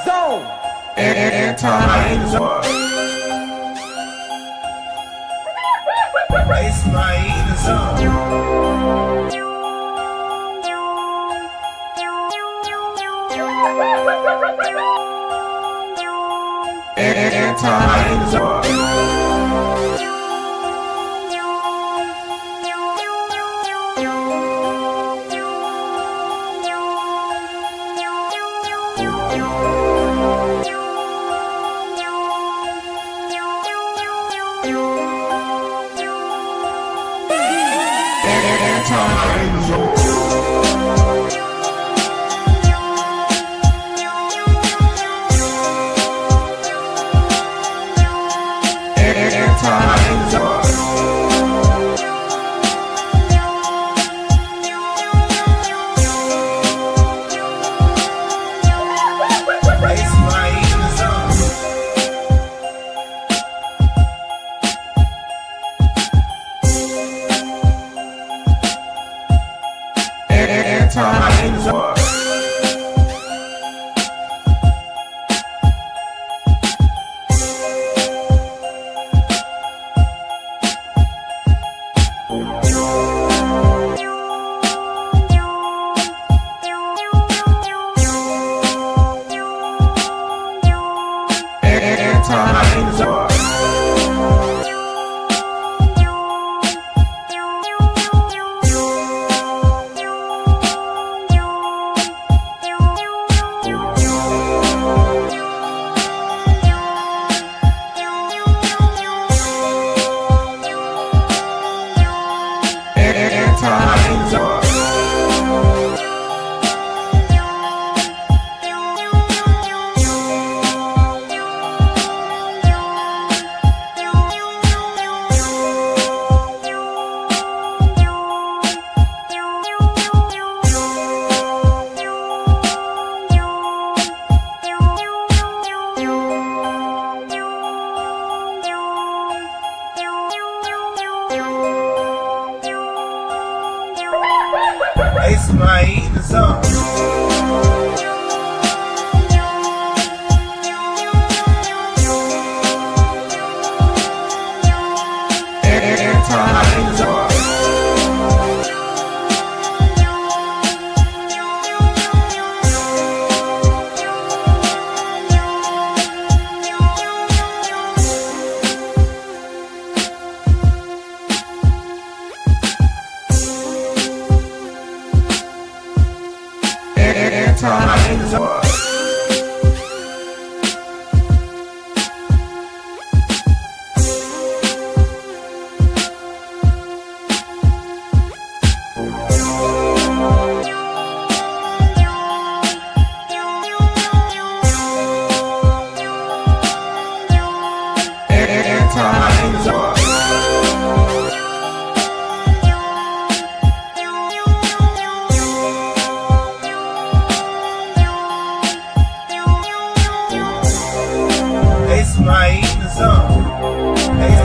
zone. It's my zone. It's my zone. It's my zone.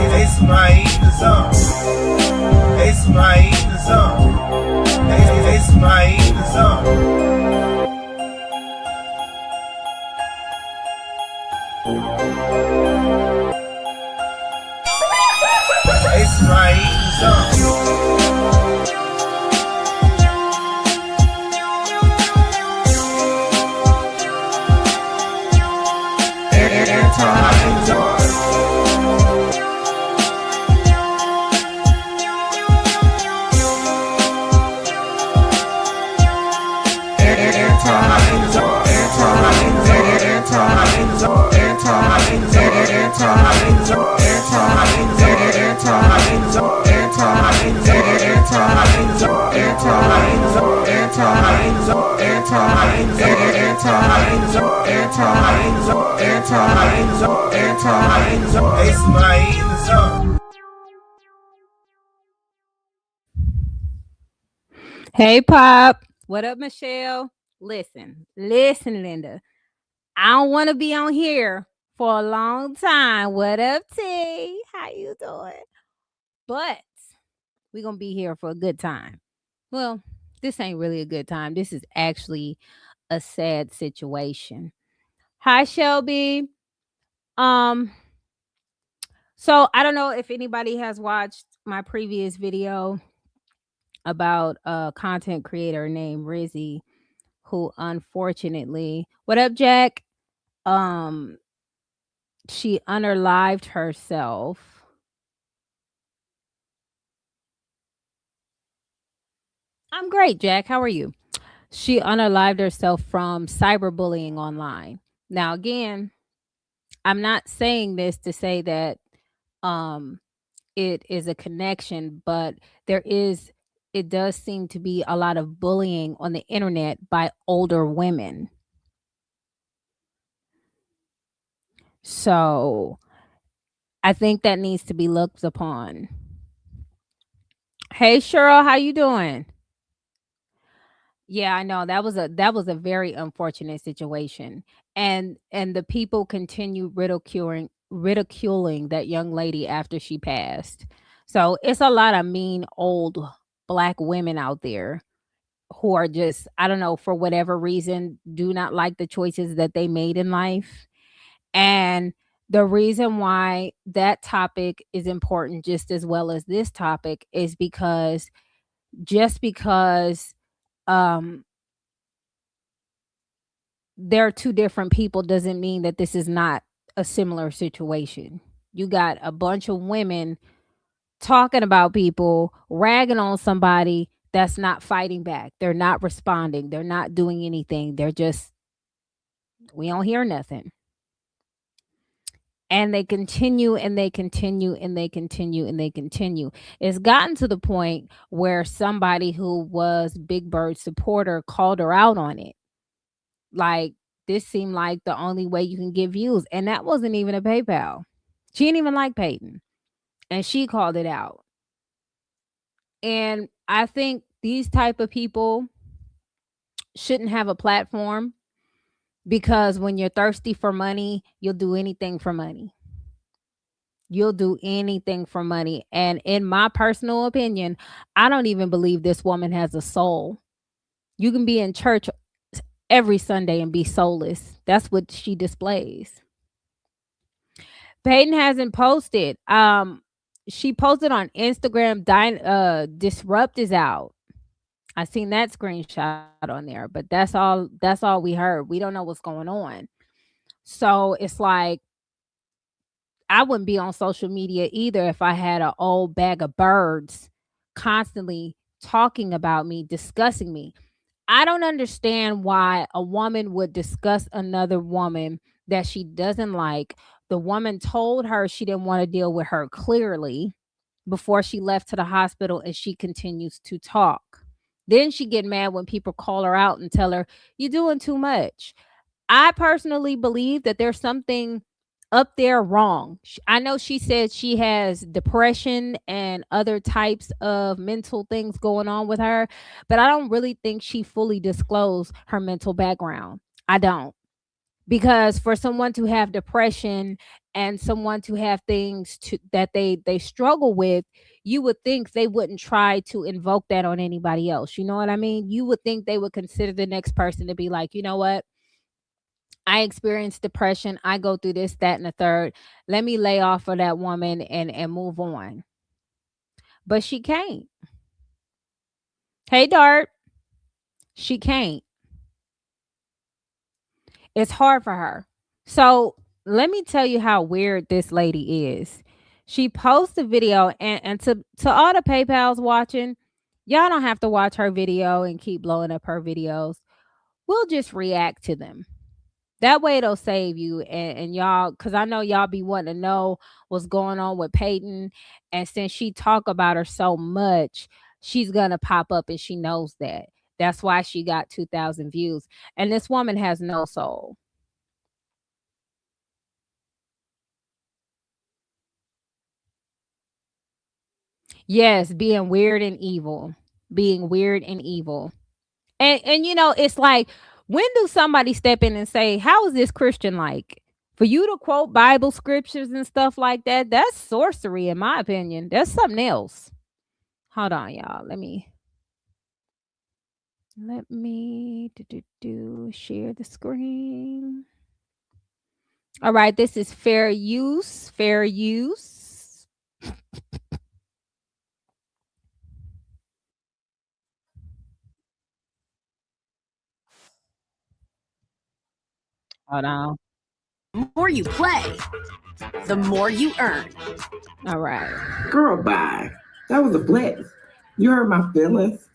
It's my zone. It's my zone. It's my zone. It's my zone. It's my zone. Hey, Pop. What up, Michelle? Listen, Linda. I don't want to be on here for a long time. What up, T? How you doing? But we're going to be here for a good time. Well, this ain't really a good time. This is actually a sad situation. Hi, Shelby. Um, so I don't know if anybody has watched my previous video about a content creator named Rizzy, who unfortunately, what up, Jack? Um, she unalived herself. I'm great, Jack. How are you? She unalived herself from cyberbullying online. Now, again, I'm not saying this to say that um it is a connection, but there is it does seem to be a lot of bullying on the internet by older women. So I think that needs to be looked upon. Hey Cheryl, how you doing? Yeah, I know that was a very unfortunate situation. And the people continue ridiculing that young lady after she passed. So it's a lot of mean old black women out there who are just, I don't know, for whatever reason, do not like the choices that they made in life. And the reason why that topic is important just as well as this topic is because just because um they're two different people doesn't mean that this is not a similar situation. You got a bunch of women talking about people, ragging on somebody that's not fighting back. They're not responding. They're not doing anything. They're just, we don't hear nothing. And they continue and they continue and they continue and they continue. It's gotten to the point where somebody who was Big Bird's supporter called her out on it. Like, this seemed like the only way you can get views. And that wasn't even a PayPal. She didn't even like Peyton. And she called it out. And I think these type of people shouldn't have a platform because when you're thirsty for money, you'll do anything for money. You'll do anything for money. And in my personal opinion, I don't even believe this woman has a soul. You can be in church every Sunday and be soulless. That's what she displays. Peyton hasn't posted. She posted on Instagram. Disrupt is out. I seen that screenshot on there, but that's all we heard. We don't know what's going on. So it's like I wouldn't be on social media either if I had an old bag of birds constantly talking about me, discussing me. I don't understand why a woman would discuss another woman that she doesn't like. The woman told her she didn't want to deal with her clearly before she left to the hospital, and she continues to talk. Then she get mad when people call her out and tell her, "You're doing too much." I personally believe that there's something up there wrong. I know she said she has depression and other types of mental things going on with her, but I don't really think she fully disclosed her mental background. I don't. Because for someone to have depression and someone to have things that they struggle with, you would think they wouldn't try to invoke that on anybody else. You know what I mean? You would think they would consider the next person to be like, "You know what? I experience depression. I go through this, that, and the third. Let me lay off of that woman and move on." But she can't. Hey, Dart, she can't. It's hard for her. So let me tell you how weird this lady is. She posts a video, and to all the PayPal's watching, y'all don't have to watch her video and keep blowing up her videos. We'll just react to them. That way it'll save you and y'all, because I know y'all be wanting to know what's going on with Peyton. And since she talk about her so much, she's gonna pop up, and she knows that. That's why she got 2,000 views. And this woman has no soul. Yes, being weird and evil. Being weird and evil. And it's like, when do somebody step in and say, "How is this Christian like?" For you to quote Bible scriptures and stuff like that, that's sorcery in my opinion. That's something else. Hold on, y'all. Let me share the screen. All right, this is fair use. Fair use. Hold on. The more you play, the more you earn. All right. Girl, bye. That was a flex. You hurt my feelings.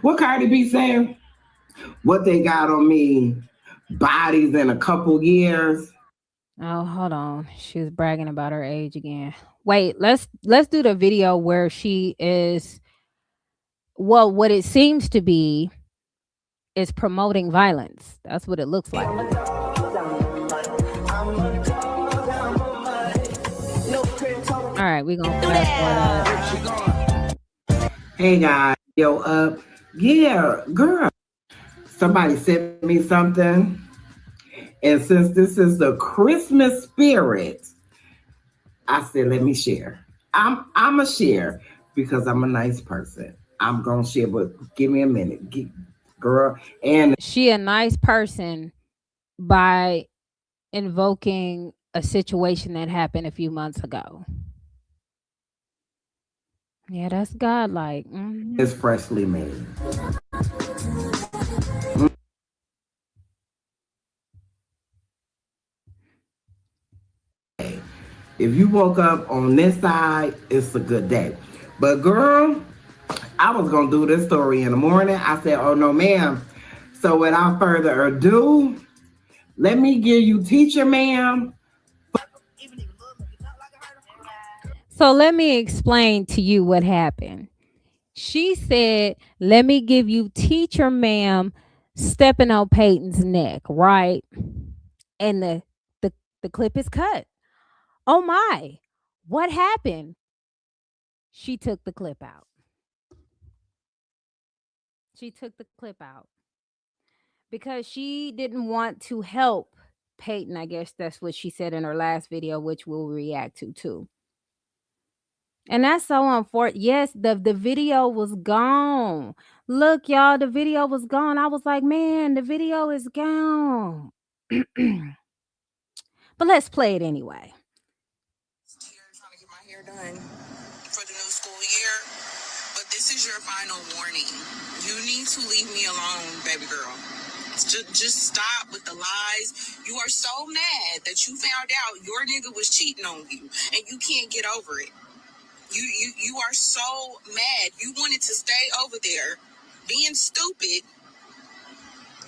What Cardi B saying? What they got on me? Bodies in a couple years. Oh, hold on. She was bragging about her age again. Wait, let's do the video where she is, well, what it seems to be is promoting violence. That's what it looks like. All right, we're gonna fast forward that. Hey guys, yo up. Yeah, girl. Somebody sent me something. And since this is the Christmas spirit, I said, let me share. I'm a share because I'm a nice person. I'm gonna share, but give me a minute, girl. And She a nice person by invoking a situation that happened a few months ago. Yeah, that's godlike. it's freshly made. If you woke up on this side, it's a good day. But girl, I was gonna do this story in the morning. I said, oh no, ma'am. So without further ado, let me give you teacher, ma'am. So let me explain to you what happened. She said, let me give you teacher, ma'am, stepping on Peyton's neck, right? And the clip is cut. Oh my, what happened? She took the clip out. She took the clip out because she didn't want to help Peyton. I guess that's what she said in her last video, which we'll react to too. And that's so unfortunate. Yes, the video was gone. Look, y'all, the video was gone. I was like, man, the video is gone. But let's play it anyway. Trying to get my hair done for the new school year, but this is your final warning. You need to leave me alone, baby girl. Just stop with the lies. You are so mad that you found out your nigga was cheating on you, and you can't get over it. You are so mad. You wanted to stay over there being stupid.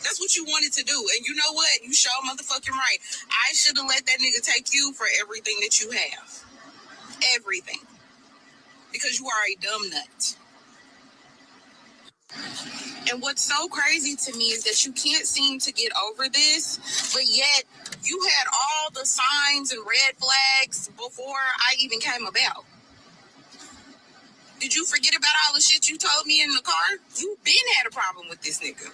That's what you wanted to do. And you know what? You show motherfucking right. I should have let that nigga take you for everything that you have. Everything. Because you are a dumb nut. And what's so crazy to me is that you can't seem to get over this, but yet you had all the signs and red flags before I even came about. Did you forget about all the shit you told me in the car? You been had a problem with this nigga.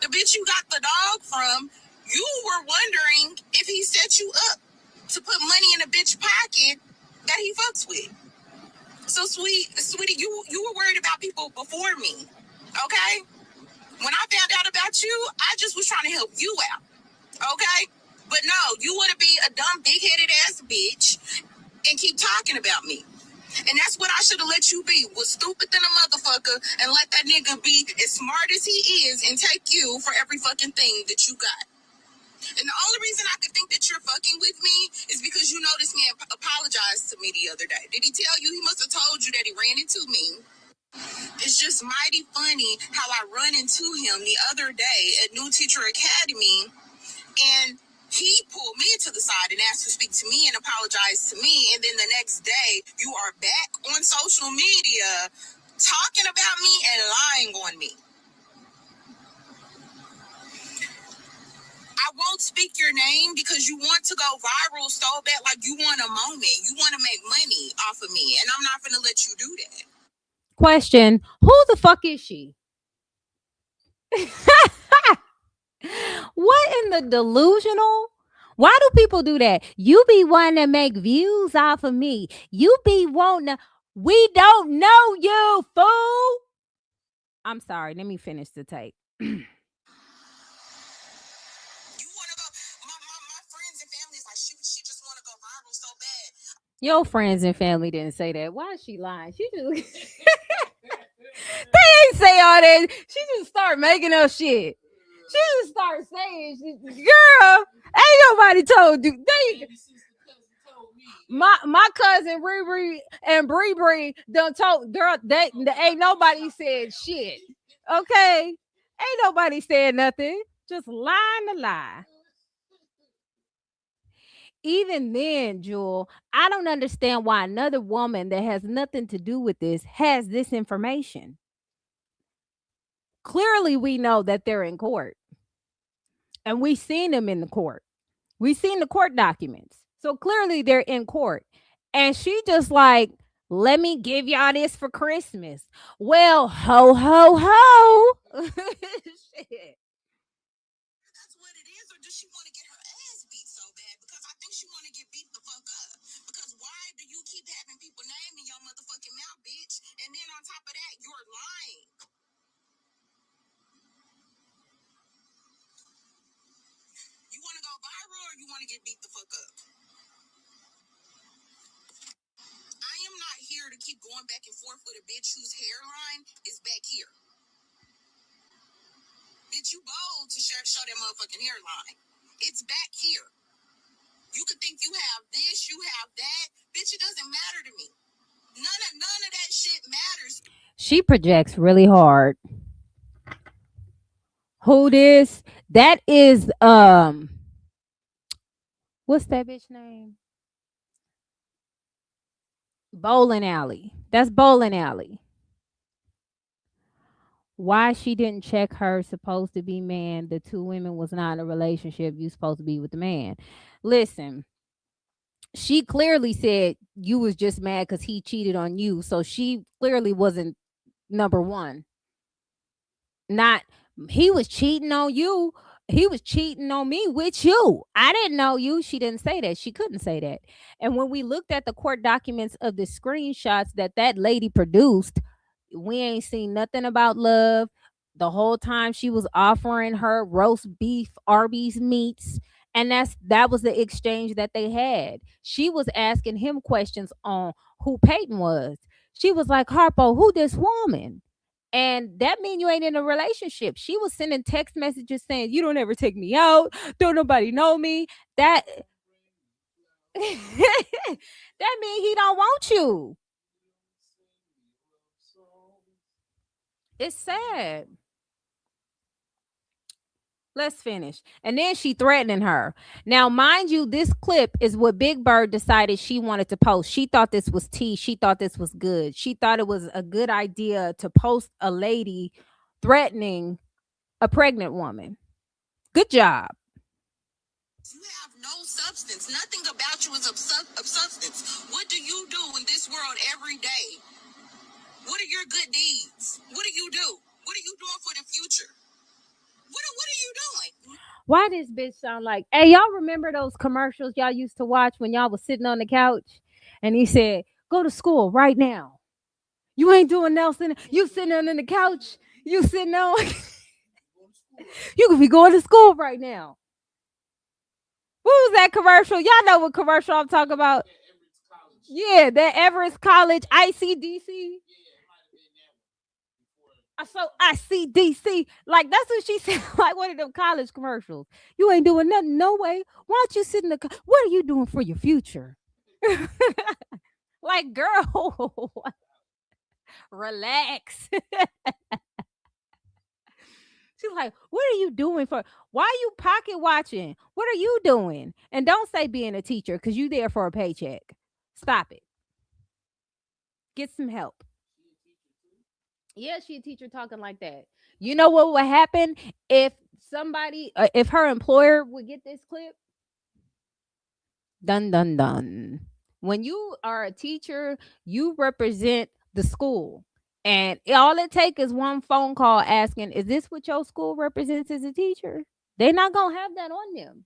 The bitch you got the dog from, you were wondering if he set you up to put money in a bitch pocket that he fucks with. So sweetie, you were worried about people before me, okay? When I found out about you, I just was trying to help you out, okay? But no, you want to be a dumb, big-headed ass bitch and keep talking about me. And that's what I should have let you be, was stupid than a motherfucker, and let that nigga be as smart as he is and take you for every fucking thing that you got. And the only reason I could think that you're fucking with me is because you know this man apologized to me the other day. Did he tell you? He must have told you that he ran into me. It's just mighty funny how I run into him the other day at New Teacher Academy, and he pulled me to the side and asked to speak to me and apologize to me. And then the next day, you are back on social media talking about me and lying on me. I won't speak your name because you want to go viral so bad. Like, you want a moment. You want to make money off of me. And I'm not going to let you do that. Question: who the fuck is she? What in the delusional? Why do people do that? You be wanting to make views off of me. You be wanting to. We don't know you, fool. I'm sorry. Let me finish the tape. You want to go Your friends and family didn't say that. Why is she lying? She just they ain't say all that. She just start making up shit. She just start saying, "Girl, ain't nobody told you." My cousin Riri and Bree done told girl they ain't nobody said shit. Okay, ain't nobody said nothing. Just lying to lie. Even then, Jewel, I don't understand why another woman that has nothing to do with this has this information. Clearly, we know that they're in court, and we seen them in the court. We seen the court documents. So clearly they're in court. And she just like, let me give y'all this for Christmas. Well, ho, ho, ho. Shit. That's what it is, or does she want to get her ass beat so bad? Because I think she want to get beat the fuck up. Because why do you keep having people naming your motherfucking mouth, bitch? And then on top of that, you're lying. You want to go viral or you want to get beat the fuck up? I am not here to keep going back and forth with a bitch whose hairline is back here. Bitch, you bold to show that motherfucking hairline. It's back here. You could think you have this, you have that. Bitch, it doesn't matter to me. None of that shit matters. She projects really hard. Who this? That is what's that bitch name? Bowling Alley. That's Bowling Alley. Why she didn't check her supposed to be man? The two women was not in a relationship. You supposed to be with the man. Listen, she clearly said you was just mad because he cheated on you. So she clearly wasn't number one. Not he was cheating on you. He was cheating on me with you. I didn't know you. She didn't say that. She couldn't say that. And when we looked at the court documents of the screenshots that lady produced, we ain't seen nothing about love. The whole time she was offering her roast beef, Arby's meats, and that was the exchange that they had. She was asking him questions on who Peyton was. She was like, Harpo, who this woman? And that mean you ain't in a relationship. She was sending text messages saying, you don't ever take me out. Don't nobody know me. That that mean he don't want you. It's sad. Let's finish. And then she threatening her. Now, mind you, this clip is what Big Bird decided she wanted to post. She thought this was tea. She thought this was good. She thought it was a good idea to post a lady threatening a pregnant woman. Good job. You have no substance. Nothing about you is of substance. What do you do in this world every day? What are your good deeds? What do you do? What are you doing for the future? What are you doing? Why this bitch sound like, hey, y'all remember those commercials y'all used to watch when y'all was sitting on the couch? And he said, go to school right now. You ain't doing Nelson. You sitting on the couch. You sitting on. You could be going to school right now. What was that commercial? Y'all know what commercial I'm talking about. Yeah, that Everest College ICDC. So ICDC, like that's what she said, like one of them college commercials. You ain't doing nothing, no way. Why don't you sit in the? What are you doing for your future? Like, girl, relax. She's like, what are you doing for? Why are you pocket watching? What are you doing? And don't say being a teacher because you there for a paycheck. Stop it. Get some help. Yeah, she a teacher talking like that. You know what would happen if somebody, if her employer would get this clip? Dun, dun, dun. When you are a teacher, you represent the school. And all it takes is one phone call asking, is this what your school represents as a teacher? They're not going to have that on them.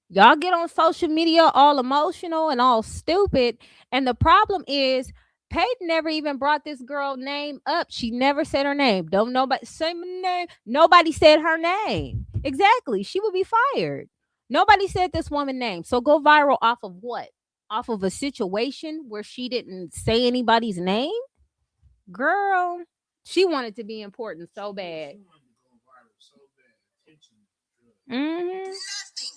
Y'all get on social media all emotional and all stupid. And the problem is, Peyton never even brought this girl name up. She never said her name. Don't nobody say my name. Nobody said her name. Exactly. She would be fired. Nobody said this woman's name. So go viral off of what? off of a situation where she didn't say anybody's name? Girl, she wanted to be important so bad. Mm-hmm. Nothing.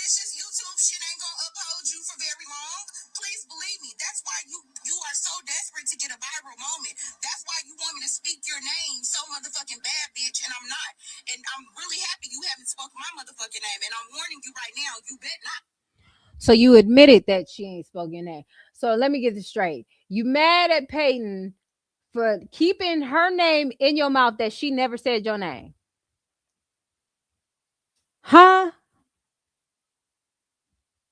It's just YouTube shit ain't gonna uphold you for very long. Please believe me. That's why you are so desperate to get a viral moment. That's why you want me to speak your name so motherfucking bad, bitch, and I'm not. And I'm really happy you haven't spoken my motherfucking name. And I'm warning you right now, you bet not. So you admitted that she ain't spoken that. So let me get this straight. You mad at Peyton for keeping her name in your mouth that she never said your name? Huh?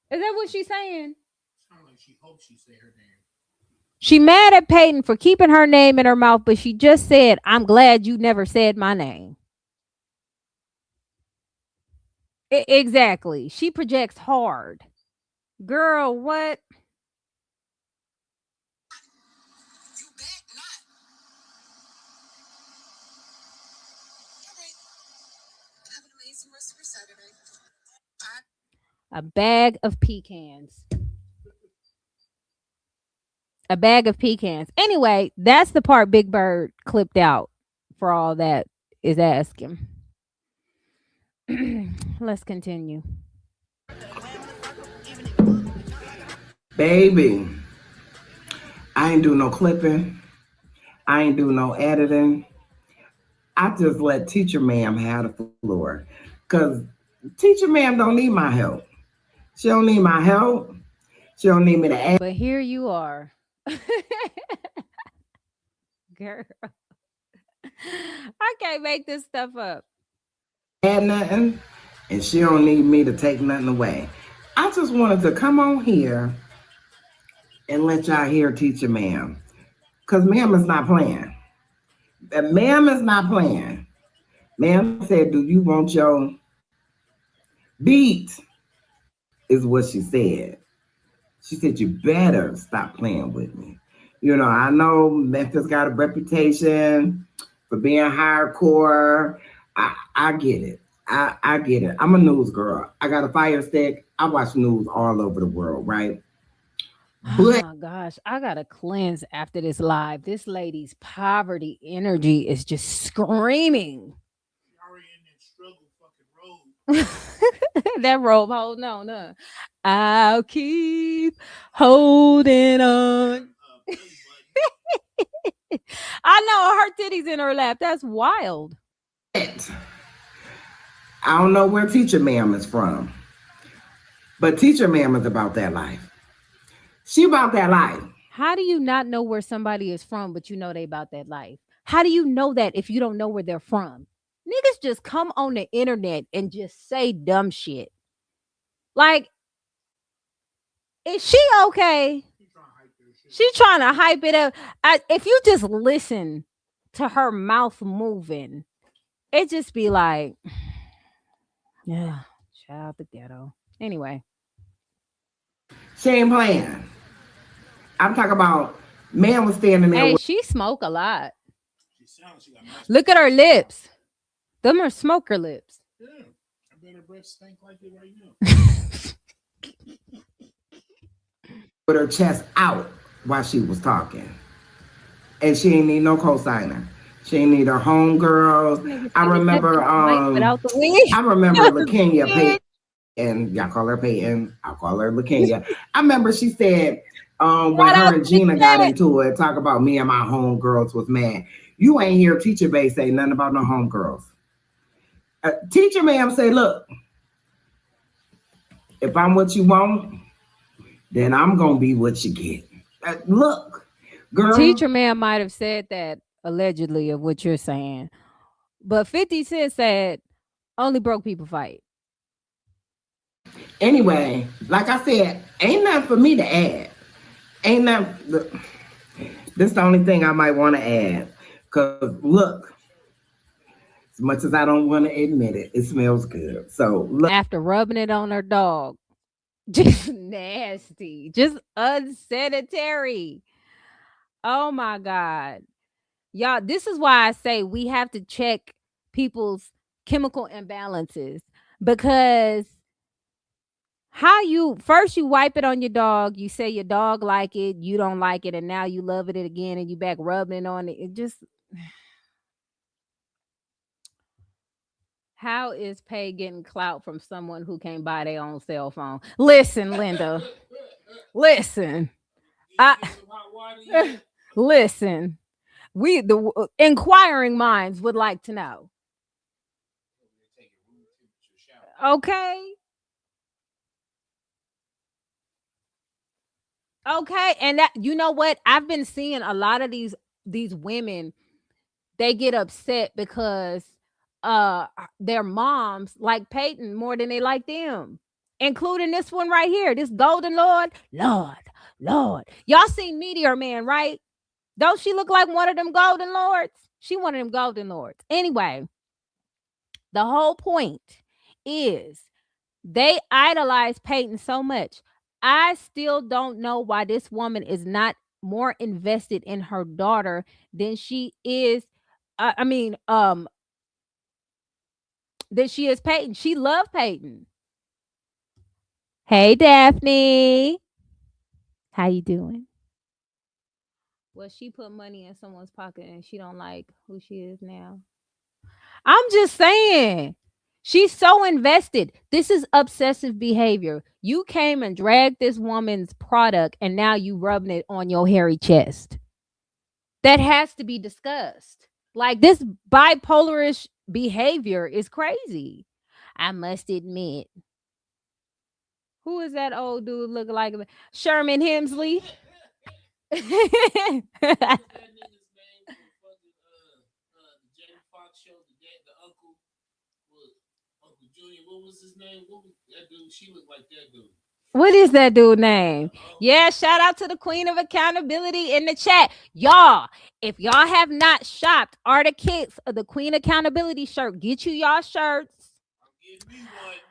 Is that what she's saying? Sounds like she hopes she say her name. She mad at Peyton for keeping her name in her mouth, but she just said, I'm glad you never said my name. Exactly. She projects hard. Girl, what? You bet not. All right. Have an amazing rest of your Saturday. A bag of pecans. A bag of pecans. Anyway, that's the part Big Bird clipped out for all that is asking. Let's continue. Baby, I ain't do no clipping. I ain't do no editing. I just let teacher ma'am have the floor. Because teacher ma'am don't need my help. She don't need my help. She don't need me to add But here you are. Girl. I can't make this stuff up. nothing. And she don't need me to take nothing away. I just wanted to come on here and let y'all hear teacher ma'am. Because ma'am is not playing. Ma'am is not playing. Ma'am said, do you want your beat? Is what she said. She said, you better stop playing with me. You know, I know Memphis got a reputation for being hardcore. I get it. I get it. I'm a news girl. I got a fire stick. I watch news all over the world, right? Oh my gosh, I gotta cleanse after this live. This lady's poverty energy is just screaming. She already in that struggle fucking road. That robe holding on, huh? I'll keep holding on. I know her titties in her lap. That's wild. I don't know where teacher ma'am is from, but teacher ma'am is about that life. She about that life. How do you not know where somebody is from, but you know they about that life? How do you know that if you don't know where they're from? Niggas just come on the internet and just say dumb shit. Like, is she okay? She's trying to hype it up. If you just listen to her mouth moving, it just be like, yeah, shout out the ghetto. Anyway. She ain't playing. I'm talking about man was standing there. Hey, she smoke a lot. Look at her lips. Them are smoker lips. Yeah, I bet her breath stink like it right now. With her chest out while she was talking. And she ain't need no co-signer. She ain't need her homegirls. I remember I remember LaKenya Peyton, and y'all call her Peyton. I'll call her LaKenya. I remember she said when her and Gina got into it, talk about me and my homegirls was mad. You ain't hear Teacher Bay say nothing about no homegirls. Teacher ma'am say, look, if I'm what you want, then I'm gonna be what you get. Look, girl. Teacher ma'am might have said that allegedly of what you're saying, but 50 Cent said only broke people fight. Anyway, like I said, ain't nothing for me to add. Ain't nothing. This is the only thing I might want to add. Cause look, as much as I don't want to admit it, it smells good. So look. After rubbing it on her dog, just nasty, just unsanitary. Oh my God. Y'all, this is why I say we have to check people's chemical imbalances, because How you first you wipe it on your dog, you say your dog like it, you don't like it, and now you love it again and you back rubbing it on it. It just how is Pay getting clout from someone who can't buy their own cell phone? Listen, Linda. Listen. I listen. We the inquiring minds would like to know. Okay. Okay, and that you know what? I've been seeing a lot of these women, they get upset because their moms like Peyton more than they like them. Including this one right here, this Golden Lord. Lord. Y'all seen Meteor Man, right? Don't she look like one of them Golden Lords? She one of them Golden Lords. Anyway, the whole point is they idolize Peyton so much. I still don't know why this woman is not more invested in her daughter than she is. I mean, than she is Peyton. She loved Peyton. Hey, Daphne, how you doing? Well, she put money in someone's pocket and she don't like who she is now. I'm just saying. She's so invested. This is obsessive behavior. You came and dragged this woman's product and now you rubbing it on your hairy chest. That has to be discussed. Like this bipolarish behavior is crazy. I must admit. Who is that old dude looking like? Sherman Hemsley. What is that dude name? Yeah, shout out to the Queen of Accountability in the chat. Y'all, if y'all have not shopped Arctic Kits of the Queen Accountability shirt, get you y'all shirts.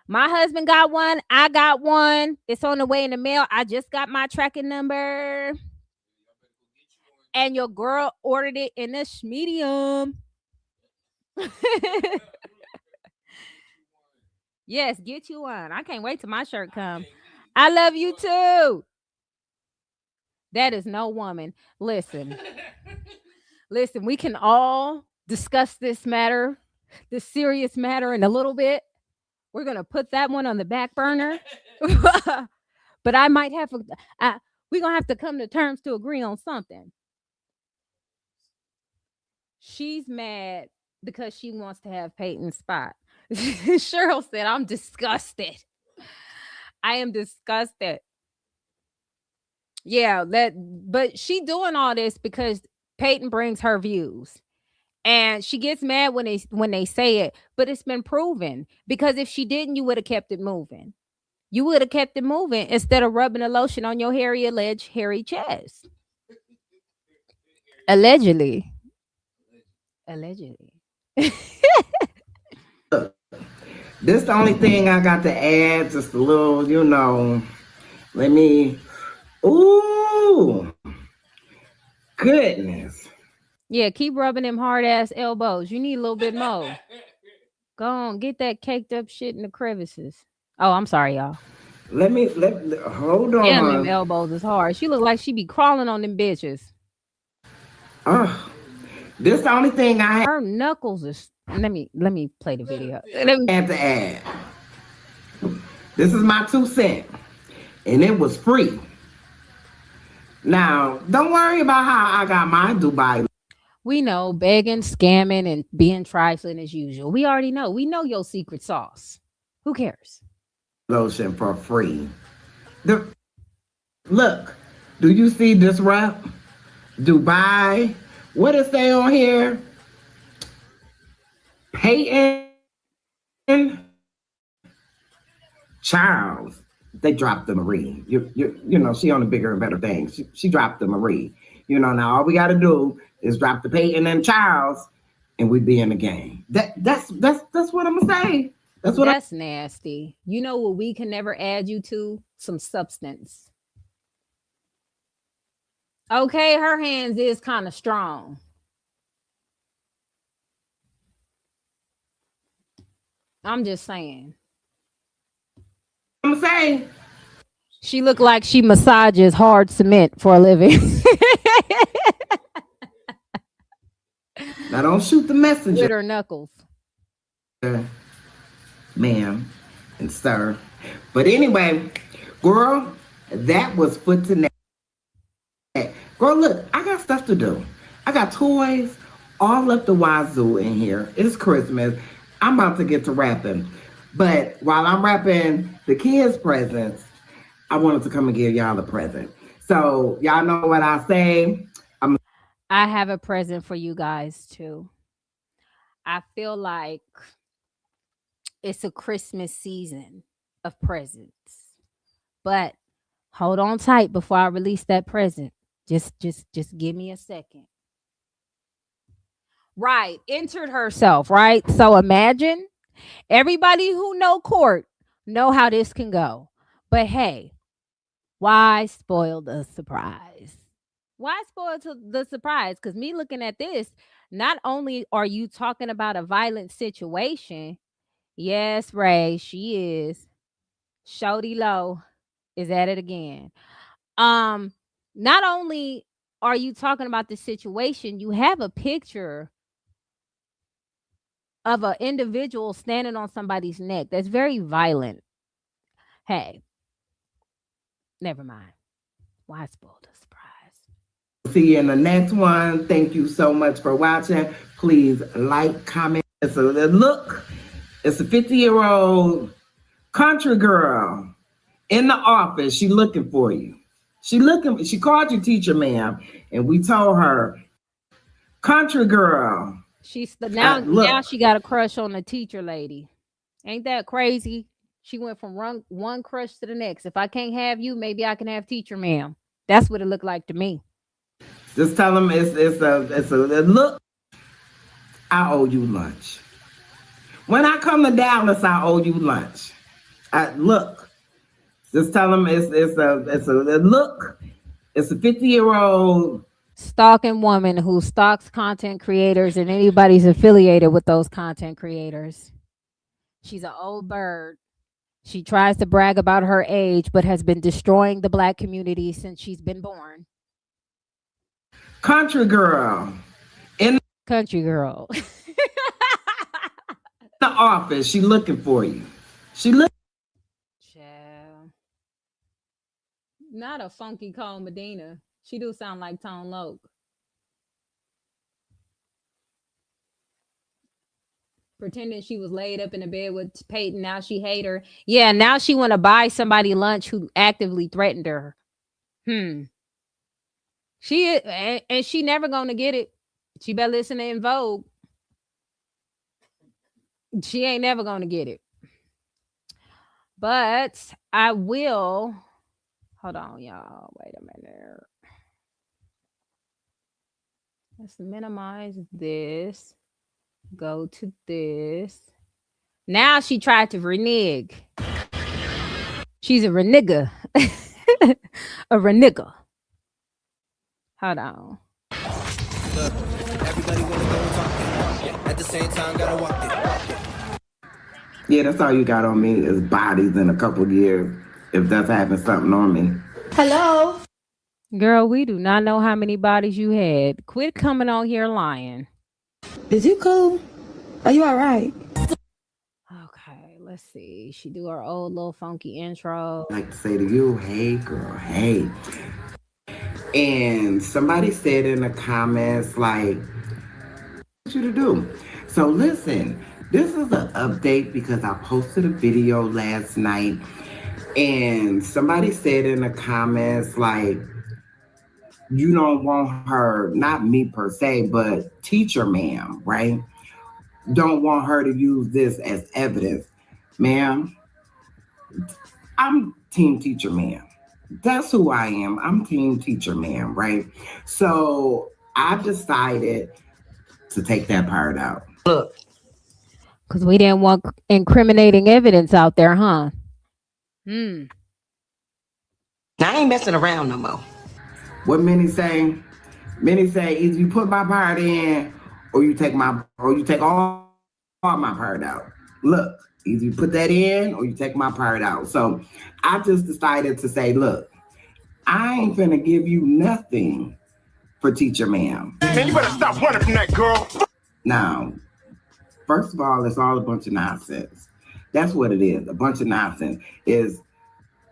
My husband got one. I got one. It's on the way in the mail. I just got my tracking number. And your girl ordered it in this medium. Yes, get you one. I can't wait till my shirt come. I love you too. That is no woman. Listen. Listen, we can all discuss this matter, this serious matter in a little bit. We're going to put that one on the back burner. But I might have we're going to have to come to terms to agree on something. She's mad because she wants to have Peyton's spot. Cheryl said, I'm disgusted. I am disgusted. Yeah, but she doing all this because Peyton brings her views. And she gets mad when they say it, but it's been proven. Because if she didn't, you would have kept it moving. You would have kept it moving instead of rubbing the lotion on your hairy chest. Allegedly. This the only thing I got to add, just a little, let me, ooh, goodness. Yeah, keep rubbing them hard ass elbows. You need a little bit more. Go on, get that caked up shit in the crevices. Oh, I'm sorry, y'all. Hold on. Damn, them elbows is hard. She look like she be crawling on them bitches. This the only thing I have. Her knuckles is. Let me play the video. Had to add. This is my 2 cents, and it was free. Now, don't worry about how I got my Dubai. We know begging, scamming, and being trifling as usual. We already know. We know your secret sauce. Who cares? Lotion for free. Look, do you see this rep? Dubai. What does it say on here? Peyton Charles. They dropped the Marie. She on the bigger and better things. She dropped the Marie. Now all we got to do is drop the Peyton and Charles, and we be in the game. That's what I'm gonna say. That's nasty. You know what we can never add you to? Some substance. Okay, her hands is kind of strong. I'm just saying. I'm I'm saying? She looked like she massages hard cement for a living. Now don't shoot the messenger, With her knuckles. ma'am and sir. But anyway, girl, that was foot to neck. Girl, look, I got stuff to do. I got toys all up the wazoo in here. It's Christmas. I'm about to get to wrapping. But while I'm wrapping the kids' presents, I wanted to come and give y'all a present. So y'all know what I say. I have a present for you guys too. I feel like it's a Christmas season of presents. But hold on tight before I release that present. Just give me a second. Right, entered herself, right? So imagine everybody who know court know how this can go. But hey, why spoil the surprise? Why spoil the surprise? Because me looking at this, not only are you talking about a violent situation, yes, Ray, she is. Shody Low is at it again. Not only are you talking about the situation, you have a picture of an individual standing on somebody's neck. That's very violent. Hey, never mind. Why spoil the surprise? See you in the next one. Thank you so much for watching. Please like, comment. It's a look. It's a 50-year-old country girl in the office. She looking for you. She called you teacher, ma'am, and we told her, country girl. She's now she got a crush on the teacher lady. Ain't that crazy? She went from one crush to the next. If I can't have you, maybe I can have teacher, ma'am. That's what it looked like to me. Just tell them it's a look. I owe you lunch. When I come to Dallas, I owe you lunch. Look. Just tell them it's a look. It's a 50-year-old stalking woman who stalks content creators and anybody's affiliated with those content creators. She's an old bird. She tries to brag about her age, but has been destroying the Black community since she's been born. Country girl. Country girl. The office. She looking for you. She look. Child. Not a funky Cole Medina. She do sound like Tone Loc. Pretending she was laid up in the bed with Peyton. Now she hate her. Yeah, now she want to buy somebody lunch who actively threatened her. She and she never gonna get it. She better listen to In Vogue. She ain't never gonna get it. But I will. Hold on, y'all. Wait a minute. Let's minimize this. Go to this. Now she tried to renege. She's a renegger. A renegger. Hold on. Look, everybody wanna go talking. At the same time, gotta walk it. Yeah, that's all you got on me is bodies in a couple of years. If that's having something on me. Hello. Girl, we do not know how many bodies you had. Quit coming on here lying. Is you cool? Are you all right? Okay, let's see. She do her old little funky intro. I like to say to you, hey girl, hey. And somebody said in the comments, like, what you to do? So listen, this is an update because I posted a video last night and somebody said in the comments, like, you don't want her, not me per se, but teacher ma'am, right? Don't want her to use this as evidence. Ma'am, I'm team teacher ma'am. That's who I am. I'm team teacher ma'am, right? So I decided to take that part out. Look. Because we didn't want incriminating evidence out there, huh? I ain't messing around no more. What many say? Many say either you put my part in or you take all my part out. Look, Either you put that in or you take my part out. So I just decided to say, look, I ain't finna give you nothing for Teacher Ma'am. Man, you better stop running from that girl. Now, first of all, it's all a bunch of nonsense. That's what it is. A bunch of nonsense is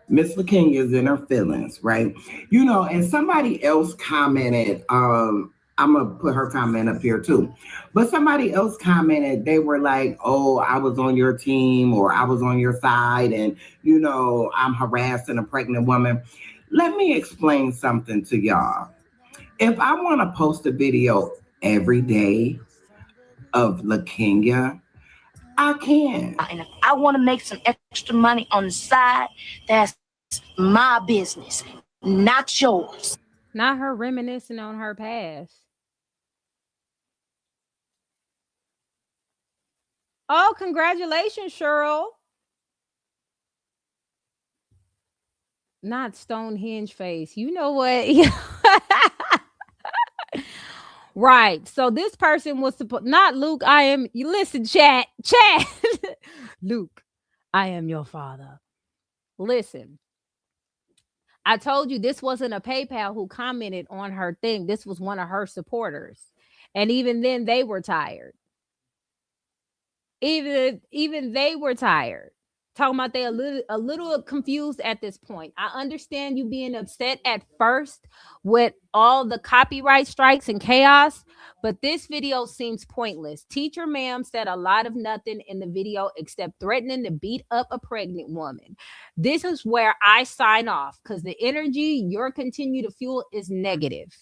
Miss LaKenya's in her feelings, right? You know, and somebody else commented, I'm gonna put her comment up here too. But somebody else commented, they were like, oh, I was on your team or I was on your side, and you know, I'm harassing a pregnant woman. Let me explain something to y'all. If I want to post a video every day of LaKenya, I can. And if I want to make some extra money on the side, that's my business, not yours. Not her reminiscing on her past. Oh, congratulations, Cheryl. Not Stonehenge face. You know what? Right. So this person was supposed, not Luke. You listen, chat. Luke, I am your father. Listen. I told you this wasn't a PayPal who commented on her thing. This was one of her supporters. And even then they were tired. Even they were tired. Talking about they a little confused at this point. I understand you being upset at first with all the copyright strikes and chaos, but this video seems pointless. Teacher Ma'am said a lot of nothing in the video except threatening to beat up a pregnant woman. This is where I sign off because the energy you're continue to fuel is negative.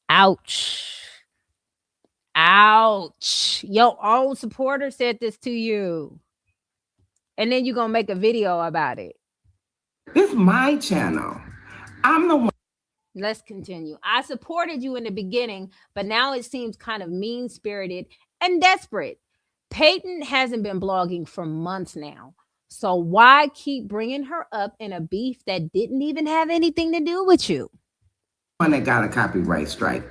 Ouch. Ouch. Your own supporter said this to you. And then you're going to make a video about it. This is my channel. I'm the one. Let's continue. I supported you in the beginning, but now it seems kind of mean-spirited and desperate. Peyton hasn't been blogging for months now. So why keep bringing her up in a beef that didn't even have anything to do with you? One that got a copyright strike.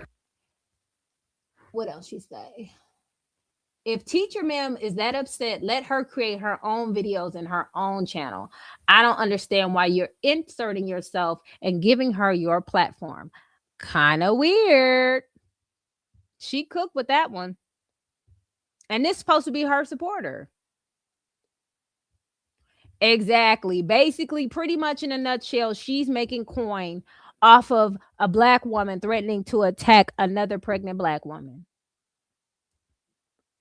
What else she say? If Teacher Ma'am is that upset, let her create her own videos in her own channel. I don't understand why you're inserting yourself and giving her your platform. Kind of weird. She cooked with that one. And this is supposed to be her supporter. Exactly. Basically, pretty much in a nutshell, she's making coin off of a black woman threatening to attack another pregnant black woman.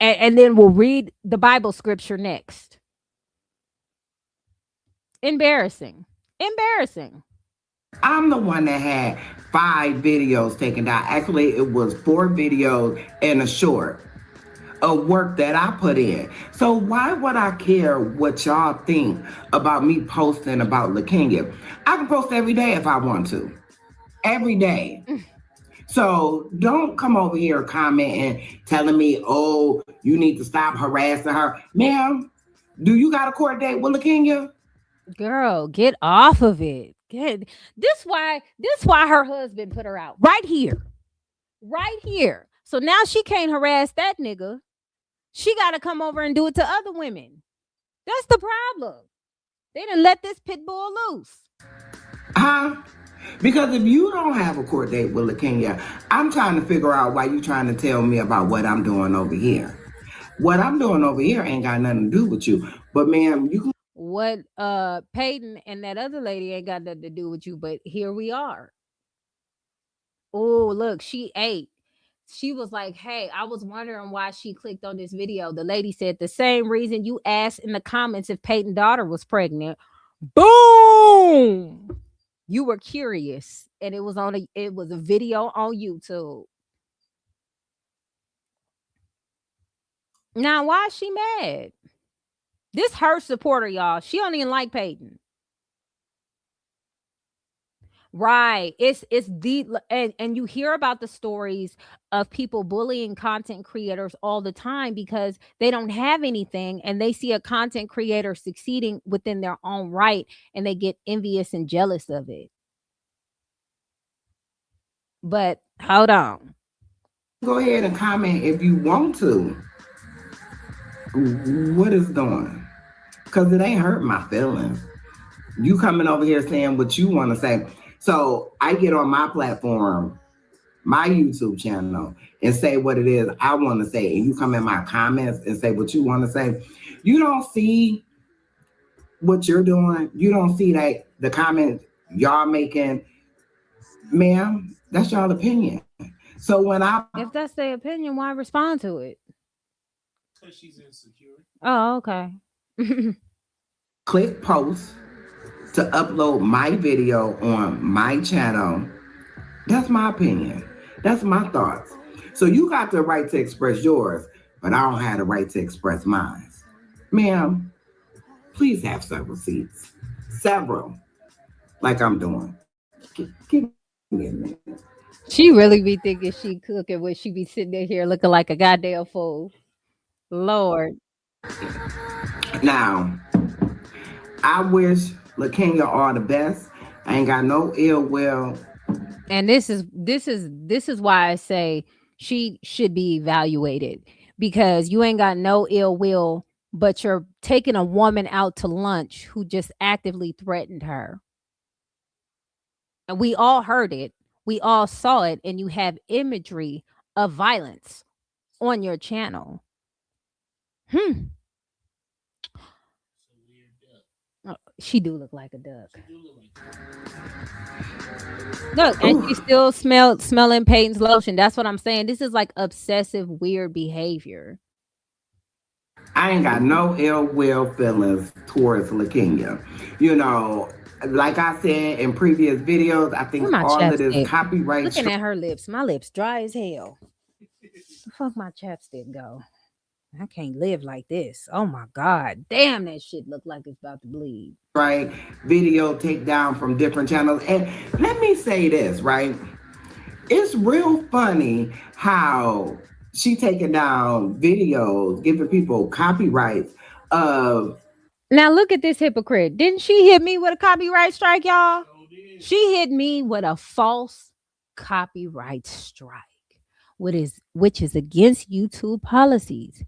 And then we'll read the Bible scripture next. Embarrassing. Embarrassing. I'm the one that had 5 videos taken down. Actually, it was 4 videos and a short of work that I put in. So why would I care what y'all think about me posting about LaKenya? I can post every day if I want to. Every day. So don't come over here commenting, telling me, oh, you need to stop harassing her. Ma'am, do you got a court date with LaKenya? Girl, get off of it. This why her husband put her out. Right here. Right here. So now she can't harass that nigga. She got to come over and do it to other women. That's the problem. They done let this pit bull loose. Huh? Because if you don't have a court date with LaKenya, I'm trying to figure out why you trying to tell me about what I'm doing over here. What I'm doing over here ain't got nothing to do with you. But ma'am, you can. What Peyton and that other lady ain't got nothing to do with you, but here we are. Oh, look, she ate. She was like, hey, I was wondering why she clicked on this video. The lady said the same reason you asked in the comments if Peyton's daughter was pregnant. Boom! You were curious, and it was a video on YouTube. Now, why is she mad? This her supporter, y'all. She don't even like Peyton. Right. It's the and you hear about the stories of people bullying content creators all the time because they don't have anything and they see a content creator succeeding within their own right and they get envious and jealous of it. But hold on. Go ahead and comment if you want to. what it's doing. Because it ain't hurt my feelings. You coming over here saying what you want to say. So I get on my platform, my YouTube channel, and say what it is I want to say. And you come in my comments and say what you want to say. You don't see what you're doing. You don't see that the comment y'all making. Ma'am, that's y'all opinion. So when If that's their opinion, why respond to it? Because she's insecure. Oh, okay. click post to upload my video on my channel, that's my opinion. That's my thoughts. So you got the right to express yours, but I don't have the right to express mine. Ma'am, please have several seats. Several. Like I'm doing. Give me a minute. She really be thinking she cooking when she be sitting there here looking like a goddamn fool. Lord. Now, I wish LaKenya all the best. I ain't got no ill will. And this is why I say she should be evaluated, because you ain't got no ill will, but you're taking a woman out to lunch who just actively threatened her. And we all heard it. We all saw it, and you have imagery of violence on your channel. Oh, she do look like a duck. Look, and she still smelling Peyton's lotion. That's what I'm saying. This is like obsessive, weird behavior. I ain't got no ill will feelings towards LaKenya. You know, like I said in previous videos, I think all of this copyright. Looking at her lips, my lips dry as hell. The fuck my chapstick go? I can't live like this. Oh my God. Damn, that shit look like it's about to bleed. Right. Video takedown from different channels. And let me say this, right? It's real funny how she taking down videos, giving people copyrights of. Now look at this hypocrite. Didn't she hit me with a copyright strike, y'all? She hit me with a false copyright strike, which is against YouTube policies.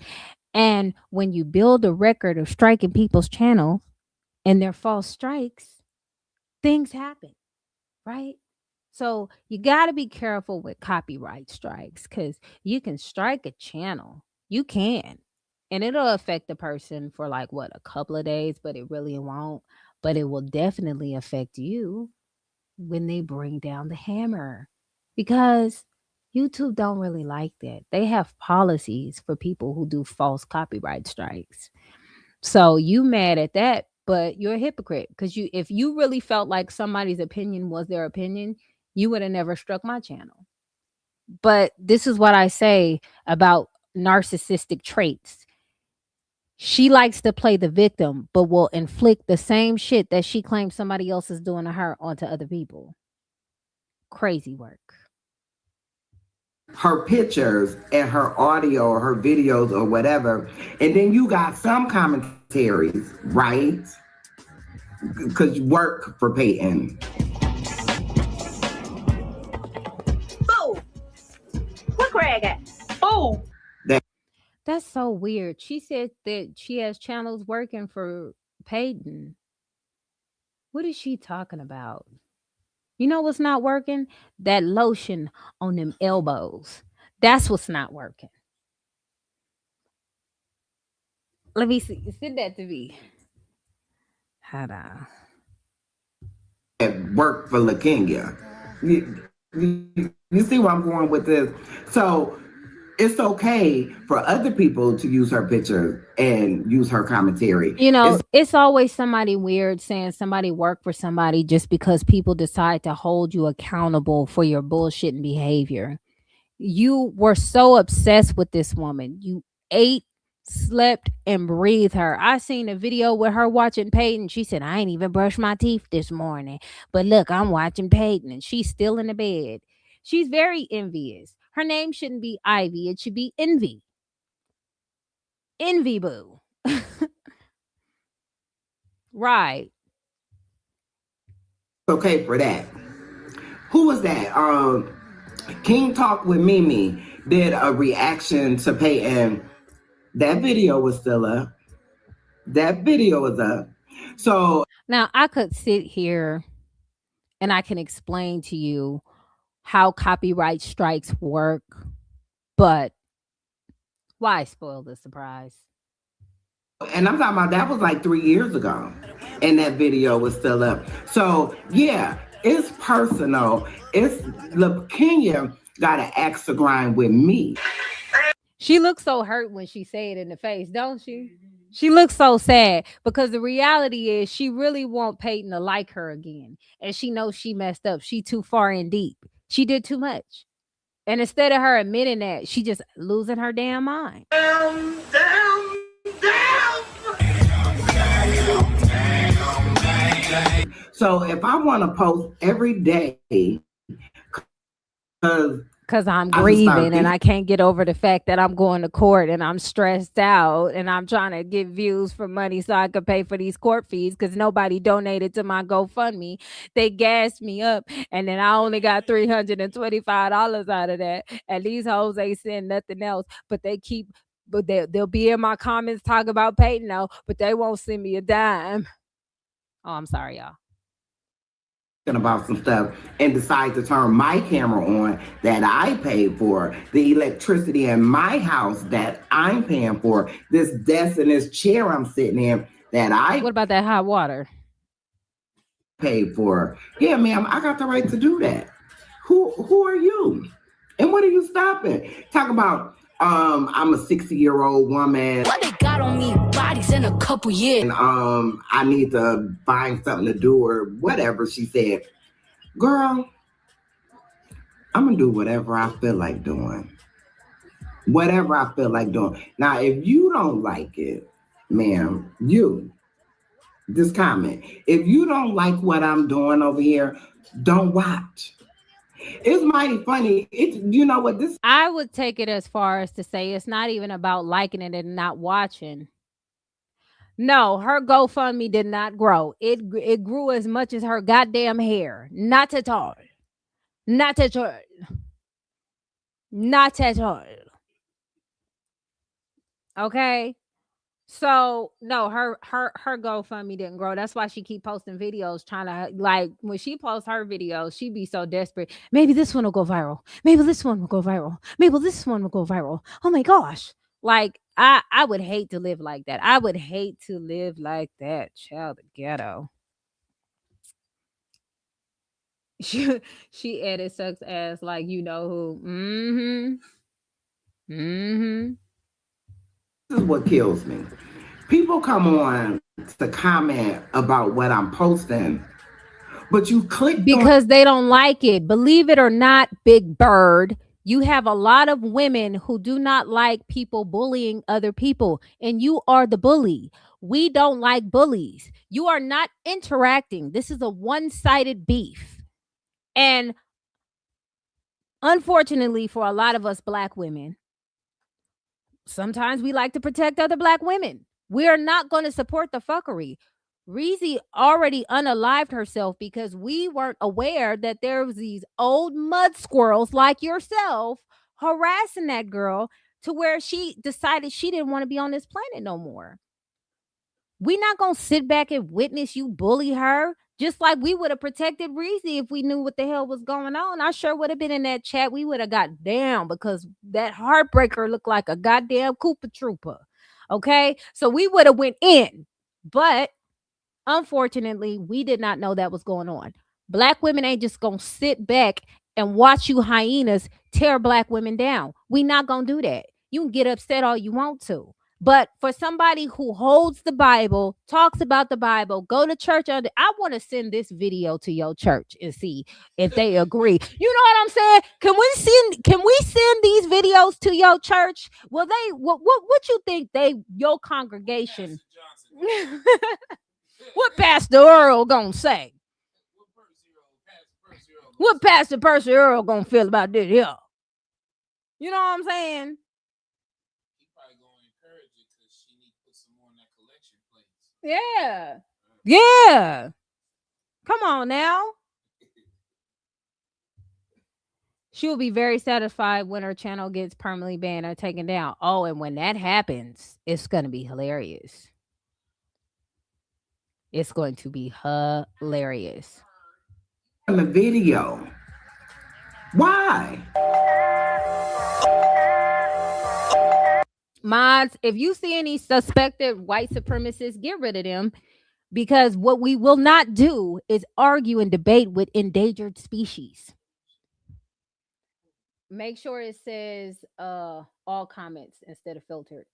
And when you build a record of striking people's channels and they're false strikes, things happen, right? So you got to be careful with copyright strikes, because you can strike a channel. You can. And it'll affect the person for like, what, a couple of days, but it really won't. But it will definitely affect you when they bring down the hammer, because YouTube don't really like that. They have policies for people who do false copyright strikes. So you mad at that, but you're a hypocrite, because if you really felt like somebody's opinion was their opinion, you would have never struck my channel. But this is what I say about narcissistic traits. She likes to play the victim, but will inflict the same shit that she claims somebody else is doing to her onto other people. Crazy work. Her pictures and her audio or her videos or whatever. And then you got some commentaries, right? Because you work for Peyton. Boo! What Craig at? Boo! That's so weird. She said that she has channels working for Peyton. What is she talking about? You know what's not working? That lotion on them elbows. That's what's not working. Let me see. Send that to me. Hold on. Work for LaKenya. You see where I'm going with this? So it's okay for other people to use her picture and use her commentary. You know, it's always somebody weird saying somebody worked for somebody just because people decide to hold you accountable for your bullshitting behavior. You were so obsessed with this woman. You ate, slept, and breathed her. I seen a video with her watching Peyton. She said, I ain't even brushed my teeth this morning, but look, I'm watching Peyton, and she's still in the bed. She's very envious. Her name shouldn't be Ivy. It should be Envy. Envy boo. Right. Okay for that. Who was that? King Talk with Mimi did a reaction to Peyton That video was still up. That video was up. So Now, I could sit here and I can explain to you how copyright strikes work, but why spoil the surprise? and I'm talking about that was like 3 years ago, and that video was still up. So yeah, it's personal. It's Kenya got an axe to grind with me. She looks so hurt when she say it in the face, don't she? She looks so sad because the reality is she really want Peyton to like her again. And she knows she messed up. She too far in deep. She did too much. And instead of her admitting that, she just losing her damn mind. So if I want to post every day, because I'm grieving and I can't get over the fact that I'm going to court and I'm stressed out and I'm trying to get views for money so I could pay for these court fees because nobody donated to my GoFundMe. They gassed me up and then I only got $325 out of that. And these hoes ain't saying nothing else, but they'll be in my comments talking about Peyton now, but they won't send me a dime. Oh, I'm sorry, y'all. About some stuff and decide to turn my camera on that I paid for, the electricity in my house that I'm paying for, this desk and this chair I'm sitting in that I What about that hot water? Paid for. Yeah, ma'am, I got the right to do that. Who are you? And what are you stopping? Talk about I'm a 60-year-old woman. What they got on me, bodies in a couple years. And I need to find something to do or whatever. She said, girl, I'm gonna do whatever I feel like doing. Whatever I feel like doing. Now, if you don't like it, ma'am, this comment. If you don't like what I'm doing over here, don't watch. It's mighty funny. You know what this? I would take it as far as to say it's not even about liking it and not watching. No, her GoFundMe did not grow. It grew as much as her goddamn hair. Not at all. Not at all. Not at all. Okay. So no, her GoFundMe didn't grow. That's why she keep posting videos trying to, like, when she posts her videos, she be so desperate. Maybe this one will go viral. Maybe this one will go viral. Maybe this one will go viral. Oh my gosh. Like I would hate to live like that. I would hate to live like that. Child, the ghetto. She added sucks ass like you know who. This is what kills me. People come on to comment about what I'm posting, but you click because they don't like it. Believe it or not, Big Bird, you have a lot of women who do not like people bullying other people, and you are the bully. We don't like bullies. You are not interacting. This is a one-sided beef. And unfortunately for a lot of us Black women, sometimes we like to protect other Black women. We are not going to support the fuckery. Reezy already unalived herself because we weren't aware that there was these old mud squirrels like yourself harassing that girl to where she decided she didn't want to be on this planet no more. We not going to sit back and witness you bully her. Just like we would have protected Reezy if we knew what the hell was going on. I sure would have been in that chat. We would have got down because that heartbreaker looked like a goddamn Koopa Trooper. Okay? So we would have went in. But unfortunately, we did not know that was going on. Black women ain't just going to sit back and watch you hyenas tear Black women down. We not going to do that. You can get upset all you want to. But for somebody who holds the Bible, talks about the Bible, go to church I want to send this video to your church and see if they agree. You know what I'm saying? Can we send these videos to your church? Well, what you think your congregation what Pastor Earl gonna say? What Pastor Percy Earl gonna feel about this? Yeah. You know what I'm saying? Yeah. Yeah. Come on now. She will be very satisfied when her channel gets permanently banned or taken down. Oh, and when that happens, it's going to be hilarious. It's going to be hilarious. In the video. Why? Mods, if you see any suspected white supremacists, get rid of them, because what we will not do is argue and debate with endangered species. Make sure it says all comments instead of filtered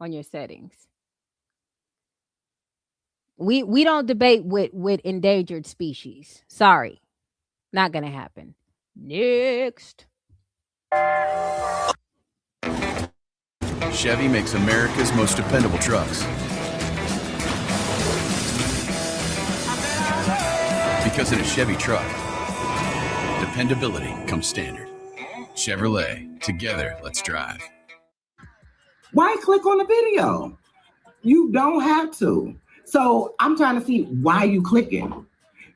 on your settings. We don't debate with endangered species. Sorry. Not gonna happen. Next. Chevy makes America's most dependable trucks. Because in a Chevy truck, dependability comes standard. Chevrolet, together, let's drive. Why click on the video? You don't have to. So I'm trying to see why you clicking.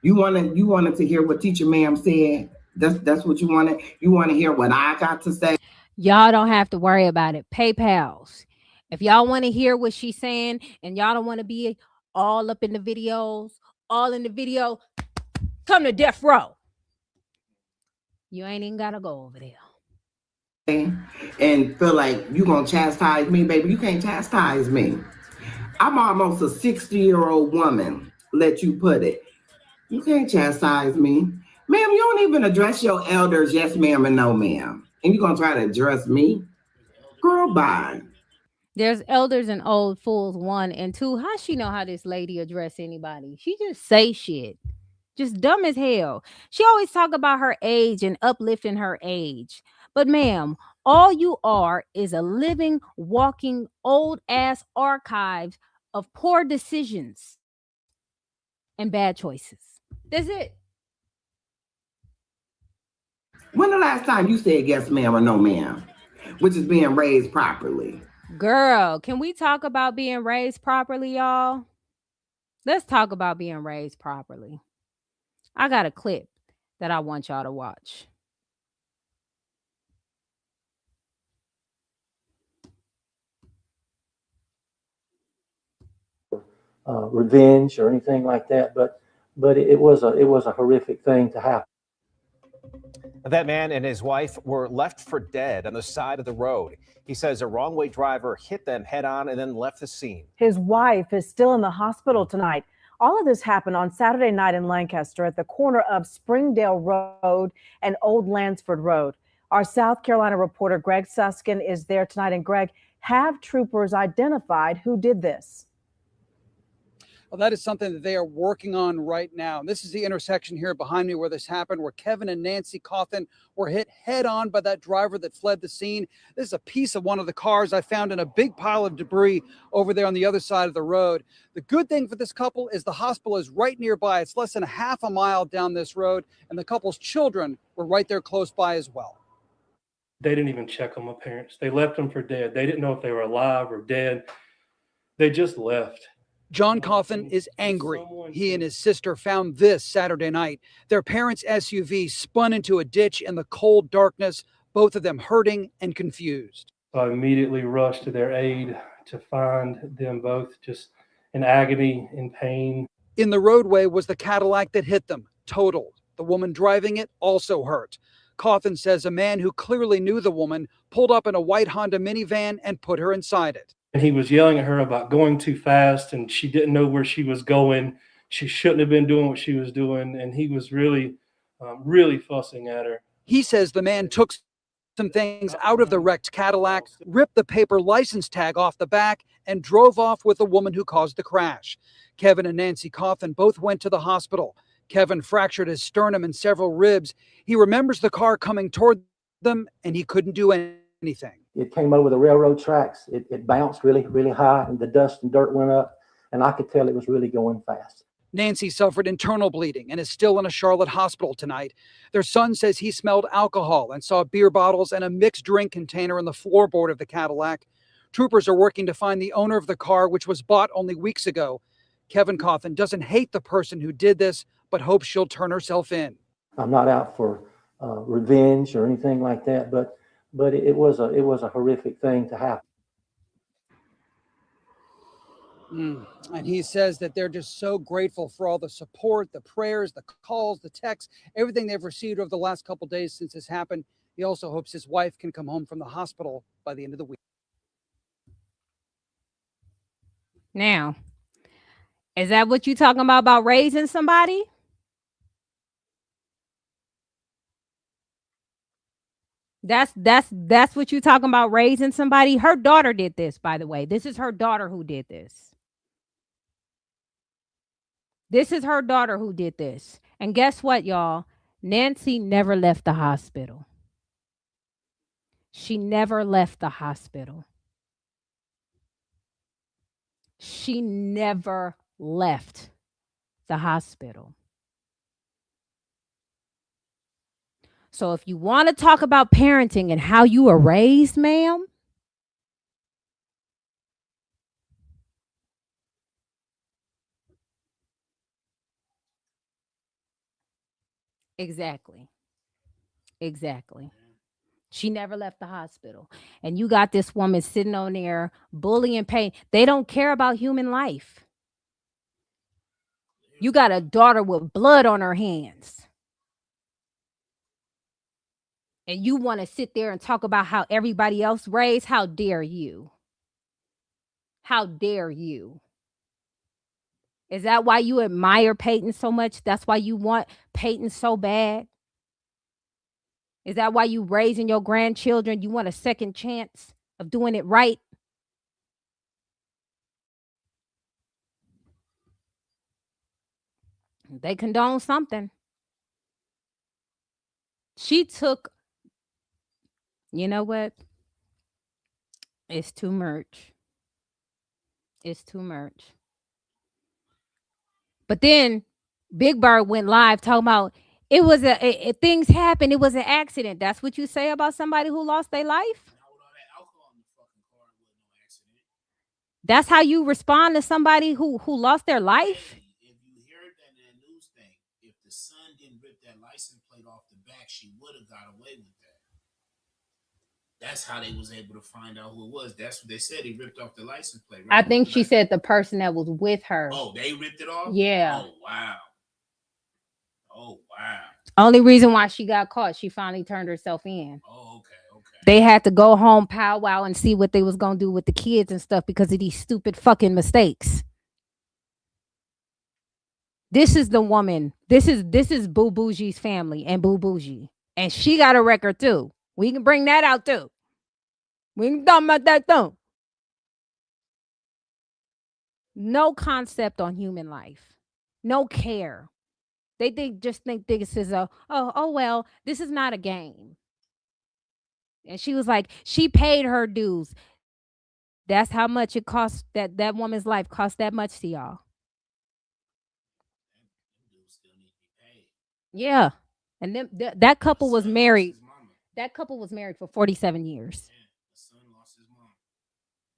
You wanted to hear what Teacher Ma'am said. That's what you wanted. You want to hear what I got to say. Y'all don't have to worry about it. PayPals. If y'all want to hear what she's saying and y'all don't want to be all up in the videos, all in the video, come to Death Row. You ain't even gotta go over there. And feel like you gonna chastise me, baby. You can't chastise me. I'm almost a 60-year-old woman, let you put it. You can't chastise me. Ma'am, you don't even address your elders, yes ma'am and no ma'am. And you're gonna try to address me? Girl, bye. There's elders and old fools, 1 and 2. How she know how this lady address anybody? She just say shit. Just dumb as hell. She always talk about her age and uplifting her age. But ma'am, all you are is a living, walking, old-ass archive of poor decisions and bad choices. That's it. When the last time you said yes ma'am or no ma'am, which is being raised properly? Girl, can we talk about being raised properly, y'all? Let's talk about being raised properly. I got a clip that I want y'all to watch. Revenge or anything like that, but it was a horrific thing to happen. That man and his wife were left for dead on the side of the road. He says a wrong-way driver hit them head-on and then left the scene. His wife is still in the hospital tonight. All of this happened on Saturday night in Lancaster at the corner of Springdale Road and Old Lansford Road. Our South Carolina reporter Greg Suskin is there tonight. And Greg, have troopers identified who did this? Well, that is something that they are working on right now. And this is the intersection here behind me where this happened, where Kevin and Nancy Cawthon were hit head on by that driver that fled the scene. This is a piece of one of the cars I found in a big pile of debris over there on the other side of the road. The good thing for this couple is the hospital is right nearby. It's less than a half a mile down this road, and the couple's children were right there close by as well. They didn't even check on my parents. They left them for dead. They didn't know if they were alive or dead. They just left. John Cawthon is angry. He and his sister found this Saturday night. Their parents' SUV spun into a ditch in the cold darkness, both of them hurting and confused. So I immediately rushed to their aid to find them both just in agony, in pain. In the roadway was the Cadillac that hit them, totaled. The woman driving it also hurt. Cawthon says a man who clearly knew the woman pulled up in a white Honda minivan and put her inside it. And he was yelling at her about going too fast, and she didn't know where she was going. She shouldn't have been doing what she was doing, and he was really fussing at her. He says the man took some things out of the wrecked Cadillac, ripped the paper license tag off the back, and drove off with the woman who caused the crash. Kevin and Nancy Cawthon both went to the hospital. Kevin fractured his sternum and several ribs. He remembers the car coming toward them, and he couldn't do anything. It came over the railroad tracks. It bounced really, really high, and the dust and dirt went up, and I could tell it was really going fast. Nancy suffered internal bleeding and is still in a Charlotte hospital tonight. Their son says he smelled alcohol and saw beer bottles and a mixed drink container in the floorboard of the Cadillac. Troopers are working to find the owner of the car, which was bought only weeks ago. Kevin Cawthon doesn't hate the person who did this, but hopes she'll turn herself in. I'm not out for revenge or anything like that, but it was a horrific thing to happen. And he says that they're just so grateful for all the support, the prayers, the calls, the texts, everything they've received over the last couple of days since this happened. He also hopes his wife can come home from the hospital by the end of the week. Now, is that what you talking about raising somebody? That's what you talking about, raising somebody? Her daughter did this, by the way. This is her daughter who did this. This is her daughter who did this. And guess what, y'all? Nancy never left the hospital. She never left the hospital. She never left the hospital. So if you want to talk about parenting and how you were raised, ma'am, exactly. She never left the hospital. And you got this woman sitting on there bullying Peyton. They don't care about human life. You got a daughter with blood on her hands. And you want to sit there and talk about how everybody else raised? How dare you? How dare you? Is that why you admire Peyton so much? That's why you want Peyton so bad? Is that why you raising your grandchildren? You want a second chance of doing it right? They condone something. She took, you know what? It's too much. It's too much. But then Big Bird went live talking about it was things happened. It was an accident. That's what you say about somebody who lost their life? That's how you respond to somebody who lost their life? If you heard that in the news thing, if the son didn't rip that license plate off the back, she would have got away with that. That's how they was able to find out who it was. That's what they said. He ripped off the license plate. I think she said the person that was with her. Oh, they ripped it off? Yeah. Oh, wow. Oh, wow. Only reason why she got caught, she finally turned herself in. Oh, okay. They had to go home, powwow, and see what they was going to do with the kids and stuff because of these stupid fucking mistakes. This is the woman. This is Boo Bougie's family and Boo Bougie. And she got a record too. We can bring that out too. We can talk about that too. No concept on human life. No care. They just think this is well, this is not a game. And she was like, she paid her dues. That's how much it cost. That woman's life cost that much to y'all. Yeah. And then that couple was married. That couple was married for 47 years. Yeah, the son lost his mom.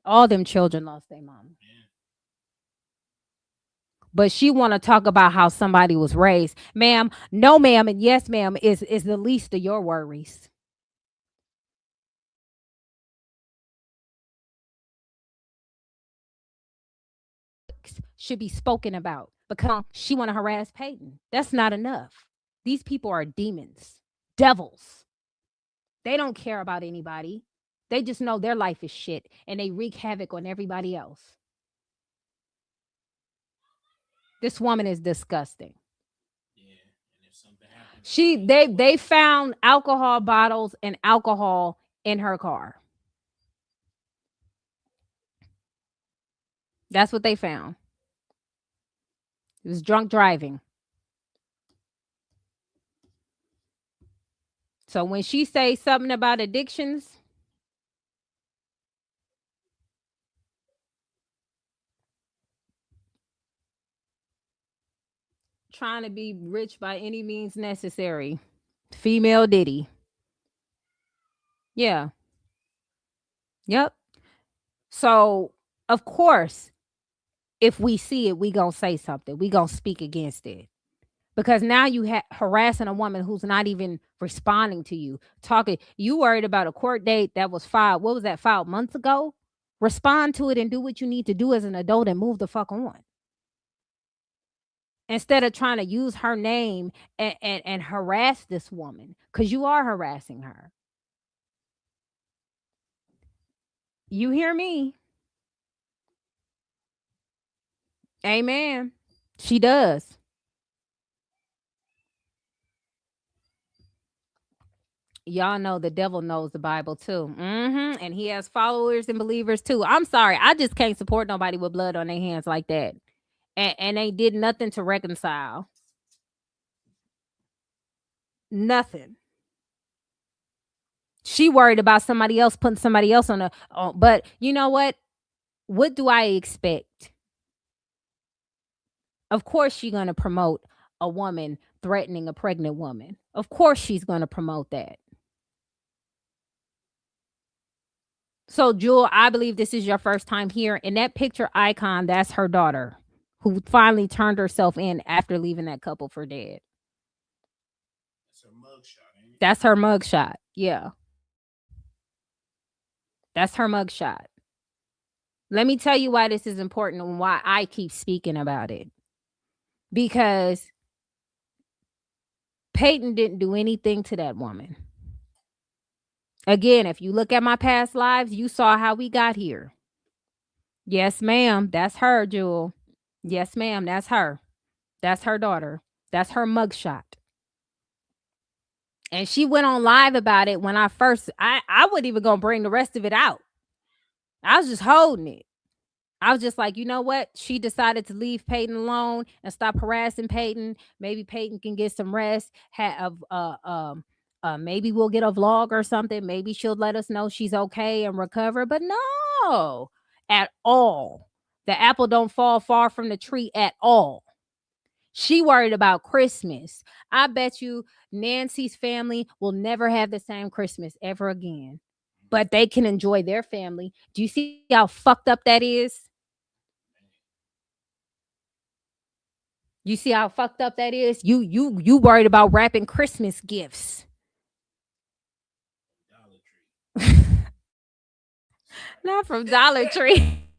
All them children lost their mom. Yeah. But she want to talk about how somebody was raised. Ma'am, no ma'am, and yes ma'am is the least of your worries. Should be spoken about because she want to harass Peyton. That's not enough. These people are demons, devils. They don't care about anybody. They just know their life is shit and they wreak havoc on everybody else. This woman is disgusting. Yeah, and if something happens, they found alcohol bottles and alcohol in her car. That's what they found. It was drunk driving. So when she says something about addictions, trying to be rich by any means necessary. Female Diddy. Yeah. Yep. So, of course, if we see it, we gonna say something. We gonna speak against it. Because now you harassing a woman who's not even responding to you. Talking, you worried about a court date that was filed. What was that, filed months ago? Respond to it and do what you need to do as an adult and move the fuck on. Instead of trying to use her name and harass this woman, because you are harassing her. You hear me? Amen. She does. Y'all know the devil knows the Bible too. And he has followers and believers too. I'm sorry. I just can't support nobody with blood on their hands like that. And they did nothing to reconcile. Nothing. She worried about somebody else putting somebody else on but you know what? What do I expect? Of course she's going to promote a woman threatening a pregnant woman. Of course she's going to promote that. So, Jewel, I believe this is your first time here. And that picture icon, that's her daughter, who finally turned herself in after leaving that couple for dead. That's her mugshot. Yeah. That's her mugshot. Let me tell you why this is important and why I keep speaking about it. Because Peyton didn't do anything to that woman. Again, if you look at my past lives, you saw how we got here. Yes, ma'am. That's her, Jewel. Yes, ma'am. That's her. That's her daughter. That's her mugshot. And she went on live about it when I wasn't even going to bring the rest of it out. I was just holding it. I was just like, you know what? She decided to leave Peyton alone and stop harassing Peyton. Maybe Peyton can get some rest. Maybe we'll get a vlog or something. Maybe she'll let us know she's okay and recover. But no, at all. The apple don't fall far from the tree at all. She worried about Christmas. I bet you Nancy's family will never have the same Christmas ever again. But they can enjoy their family. Do you see how fucked up that is? You see how fucked up that is? You worried about wrapping Christmas gifts. Not from Dollar Tree.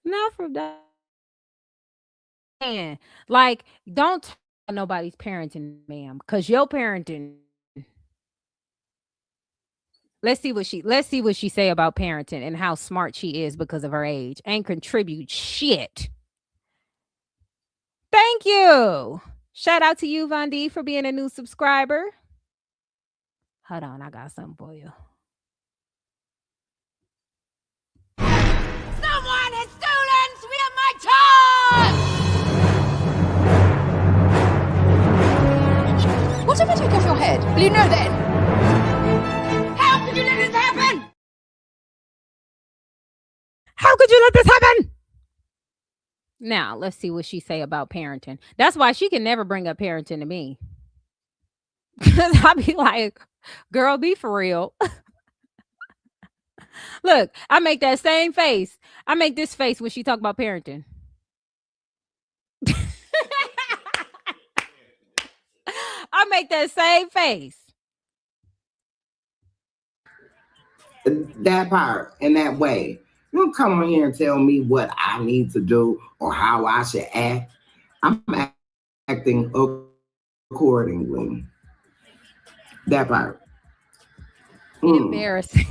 Not from Dollar Tree. Like, don't talk about nobody's parenting, ma'am, because your parenting. Let's see what she say about parenting and how smart she is because of her age. Ain't contribute shit. Thank you. Shout out to you, Von D, for being a new subscriber. Hold on, I got something for you. Someone has stolen some of my toys! What if I take off your head? Will you know then? How could you let this happen? How could you let this happen? Now, let's see what she say about parenting. That's why she can never bring up parenting to me. Because I'll be like, girl, be for real. Look, I make that same face. I make this face when she talk about parenting. I make that same face. That part in that way. You don't come on here and tell me what I need to do or how I should act. I'm acting accordingly. That part. Embarrassing.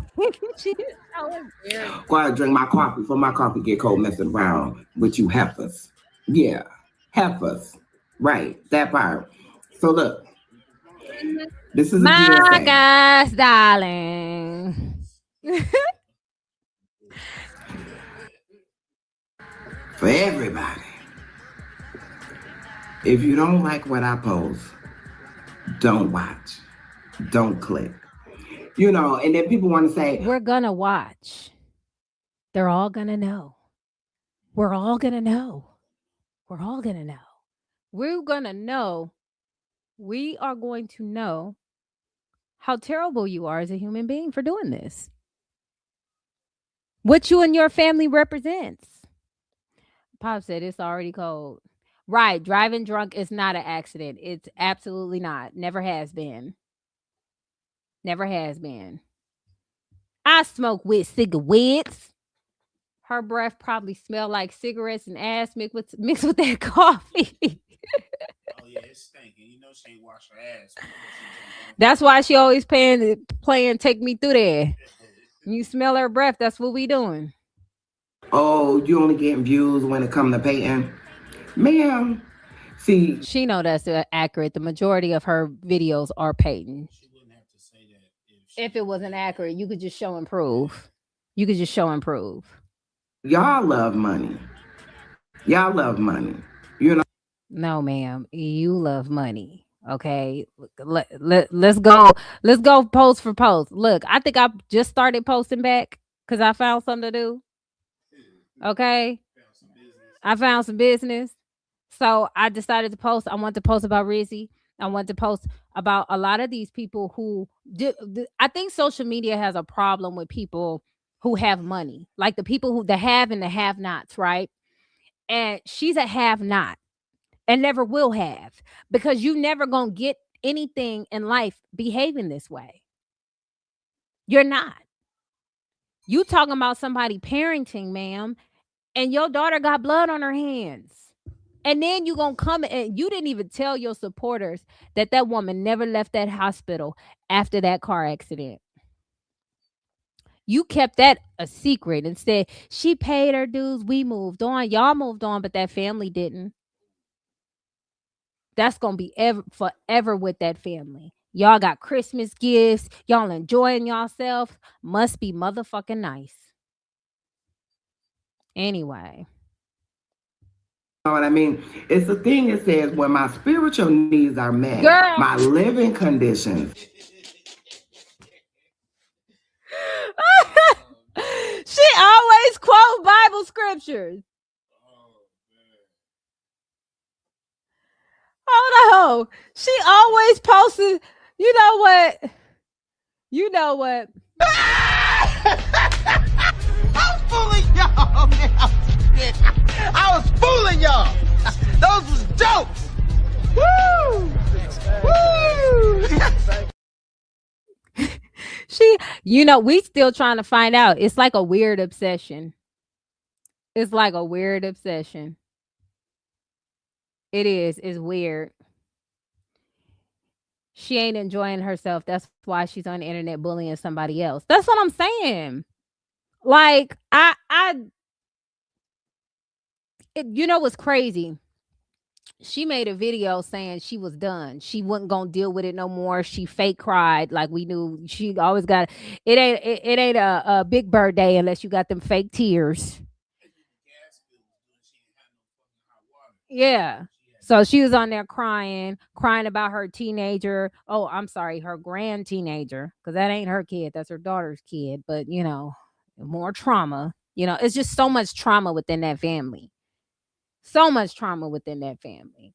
She is so embarrassing. Go ahead, drink my coffee before my coffee get cold messing around with you heifers. Yeah, heifers. Right, that part. So look, this is my gosh, darling. For everybody. If you don't like what I post, don't watch. Don't click. You know, and then people want to say, we're gonna watch. They're all gonna know. We're all gonna know. We're all gonna know. We're gonna know. We are going to know how terrible you are as a human being for doing this. What you and your family represents. Pop said it's already cold. Right. Driving drunk is not an accident. It's absolutely not. Never has been. Never has been. I smoke with cigarettes. Her breath probably smelled like cigarettes and ass mixed with that coffee. Oh yeah, it's stinking. You know she ain't wash her ass. That's why she always playing Take Me Through There. You smell her breath, that's what we doing. Oh, you only getting views when it come to Peyton. Ma'am, see. She know that's accurate. The majority of her videos are Peyton. She wouldn't have to say that if it wasn't accurate. You could just show and prove. You could just show and prove. Y'all love money. Y'all love money. You know. No, ma'am. You love money. Okay. Let's go. Let's go post for post. Look, I think I just started posting back because I found something to do. Okay. I found some business. So I decided to post. I want to post about Rizzy. I want to post about a lot of these people who I think social media has a problem with people who have money, like the people who the have and the have nots, right? And she's a have not and never will have, because you never gonna get anything in life behaving this way. You're not. You talking about somebody parenting, ma'am, and your daughter got blood on her hands. And then you gonna come and you didn't even tell your supporters that woman never left that hospital after that car accident. You kept that a secret and said she paid her dues. We moved on. Y'all moved on, but that family didn't. That's gonna be forever with that family. Y'all got Christmas gifts. Y'all enjoying yourself. Must be motherfucking nice. Anyway. You know what I mean? It's the thing that says when my spiritual needs are met, girl, my living conditions. She always quote Bible scriptures. Hold on. She always posted. You know what? You know what? I was fooling y'all, man. I was fooling y'all. Those was jokes. Woo! We still trying to find out. It's like a weird obsession. It's like a weird obsession. It is. It's weird. She ain't enjoying herself. That's why she's on the internet bullying somebody else. That's what I'm saying. Like, you know what's crazy? She made a video saying she was done. She wasn't gonna deal with it no more. She fake cried like we knew. She always got it. Ain't a big birthday unless you got them fake tears. Yeah. So she was on there crying about her teenager. Oh, I'm sorry, her grand teenager, because that ain't her kid. That's her daughter's kid. But more trauma. It's just so much trauma within that family. So much trauma within that family.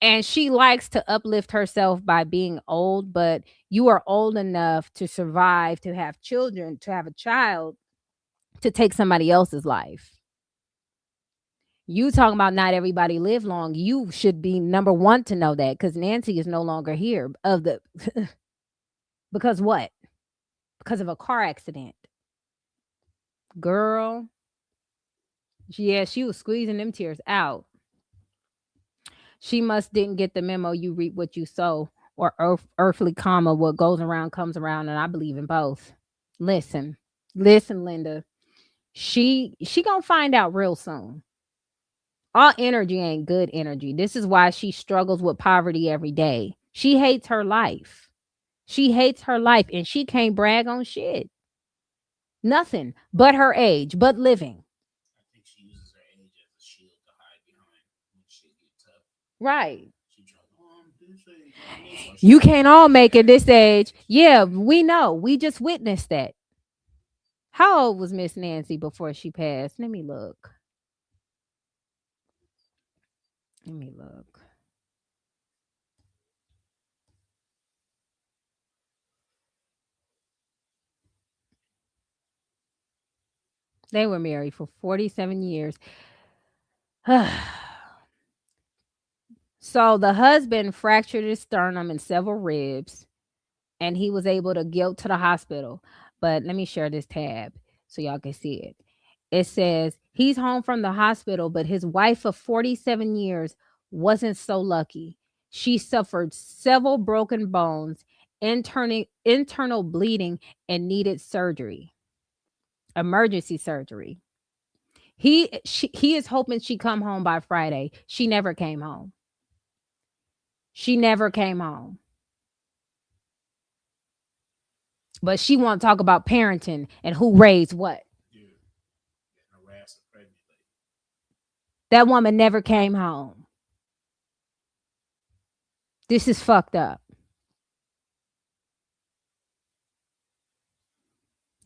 And she likes to uplift herself by being old, but you are old enough to survive, to have children, to have a child, to take somebody else's life. You talking about not everybody live long. You should be number one to know that, because Nancy is no longer here. Because what? Because of a car accident. Girl. Yeah, she was squeezing them tears out. She must didn't get the memo. You reap what you sow, or earthly karma. What goes around comes around, and I believe in both. Listen, Linda. She gonna find out real soon. All energy ain't good energy. This is why she struggles with poverty every day. She hates her life. She hates her life, and she can't brag on shit. Nothing but her age, but living. I think she uses her age as a shield to hide behind when shit get tough. Right. You can't all make it this age. Yeah, we know. We just witnessed that. How old was Miss Nancy before she passed? Let me look. They were married for 47 years. So the husband fractured his sternum and several ribs, and he was able to go to the hospital. But let me share this tab so y'all can see it. It says he's home from the hospital, but his wife of 47 years wasn't so lucky. She suffered several broken bones, internal bleeding, and needed surgery, emergency surgery. He is hoping she come home by Friday. She never came home. She never came home. But she want to talk about parenting and who raised what. That woman never came home. This is fucked up.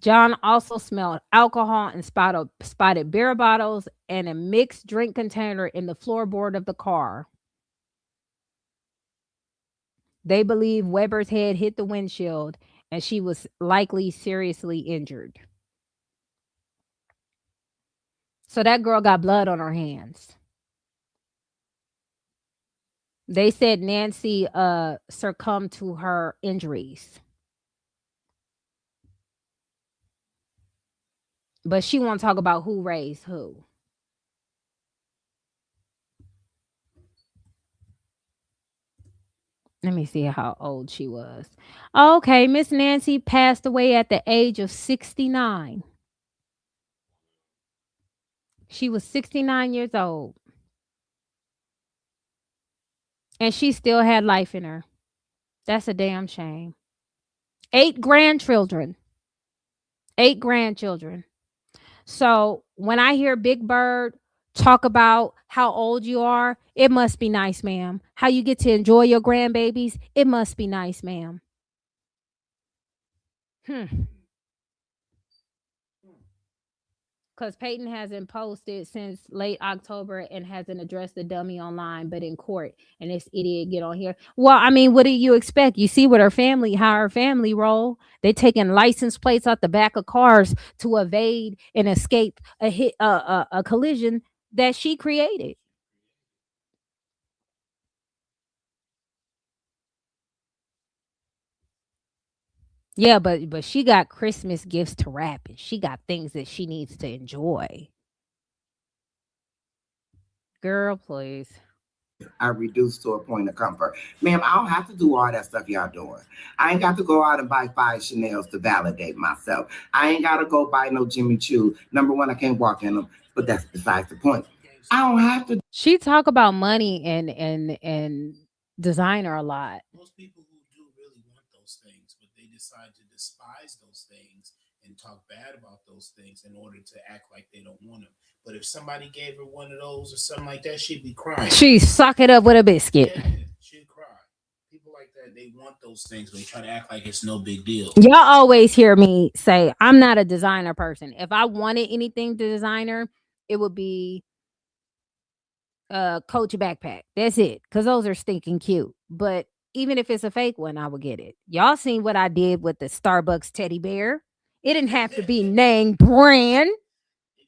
John also smelled alcohol and spotted beer bottles and a mixed drink container in the floorboard of the car. They believe Weber's head hit the windshield and she was likely seriously injured. So that girl got blood on her hands. They said Nancy succumbed to her injuries. But she won't talk about who raised who. Let me see how old she was. Okay, Miss Nancy passed away at the age of 69. She was 69 years old. And she still had life in her. That's a damn shame. 8 grandchildren. 8 grandchildren. So when I hear Big Bird talk about how old you are, it must be nice, ma'am. How you get to enjoy your grandbabies, it must be nice, ma'am. Because Peyton hasn't posted since late October and hasn't addressed the dummy online, but in court. And this idiot get on here. Well, I mean, what do you expect? You see what how her family roll. They taking license plates out the back of cars to evade and escape a collision that she created. Yeah, but she got Christmas gifts to wrap, and she got things that she needs to enjoy. Girl, please. I reduced to a point of comfort. Ma'am, I don't have to do all that stuff y'all doing. I ain't got to go out and buy 5 Chanels to validate myself. I ain't got to go buy no Jimmy Choo. Number one, I can't walk in them, but that's besides the point. I don't have to. She talk about money and designer a lot. Most people who do really want those things, but they decide to despise those things and talk bad about those things in order to act like they don't want them. But if somebody gave her one of those or something like that, she'd be crying. She'd suck it up with a biscuit. Yeah, she'd cry. People like that, they want those things, but they try to act like it's no big deal. Y'all always hear me say, I'm not a designer person. If I wanted anything to designer, it would be Coach backpack. That's it. Because those are stinking cute. But even if it's a fake one, I would get it. Y'all seen what I did with the Starbucks teddy bear? It didn't have to be name brand.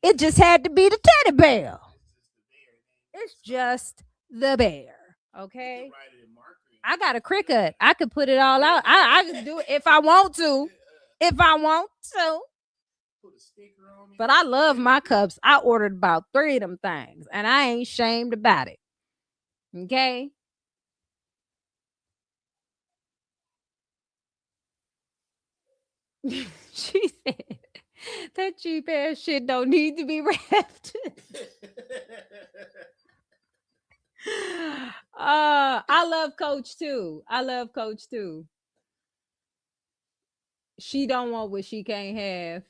It just had to be the teddy bear. It's just the bear. Okay. I got a Cricut. I could put it all out. I could do it if I want to. If I want to. But I love my cups. I ordered about 3 of them things, and I ain't ashamed about it. Okay. She said that cheap ass shit don't need to be wrapped. I love Coach too. I love Coach too. She don't want what she can't have.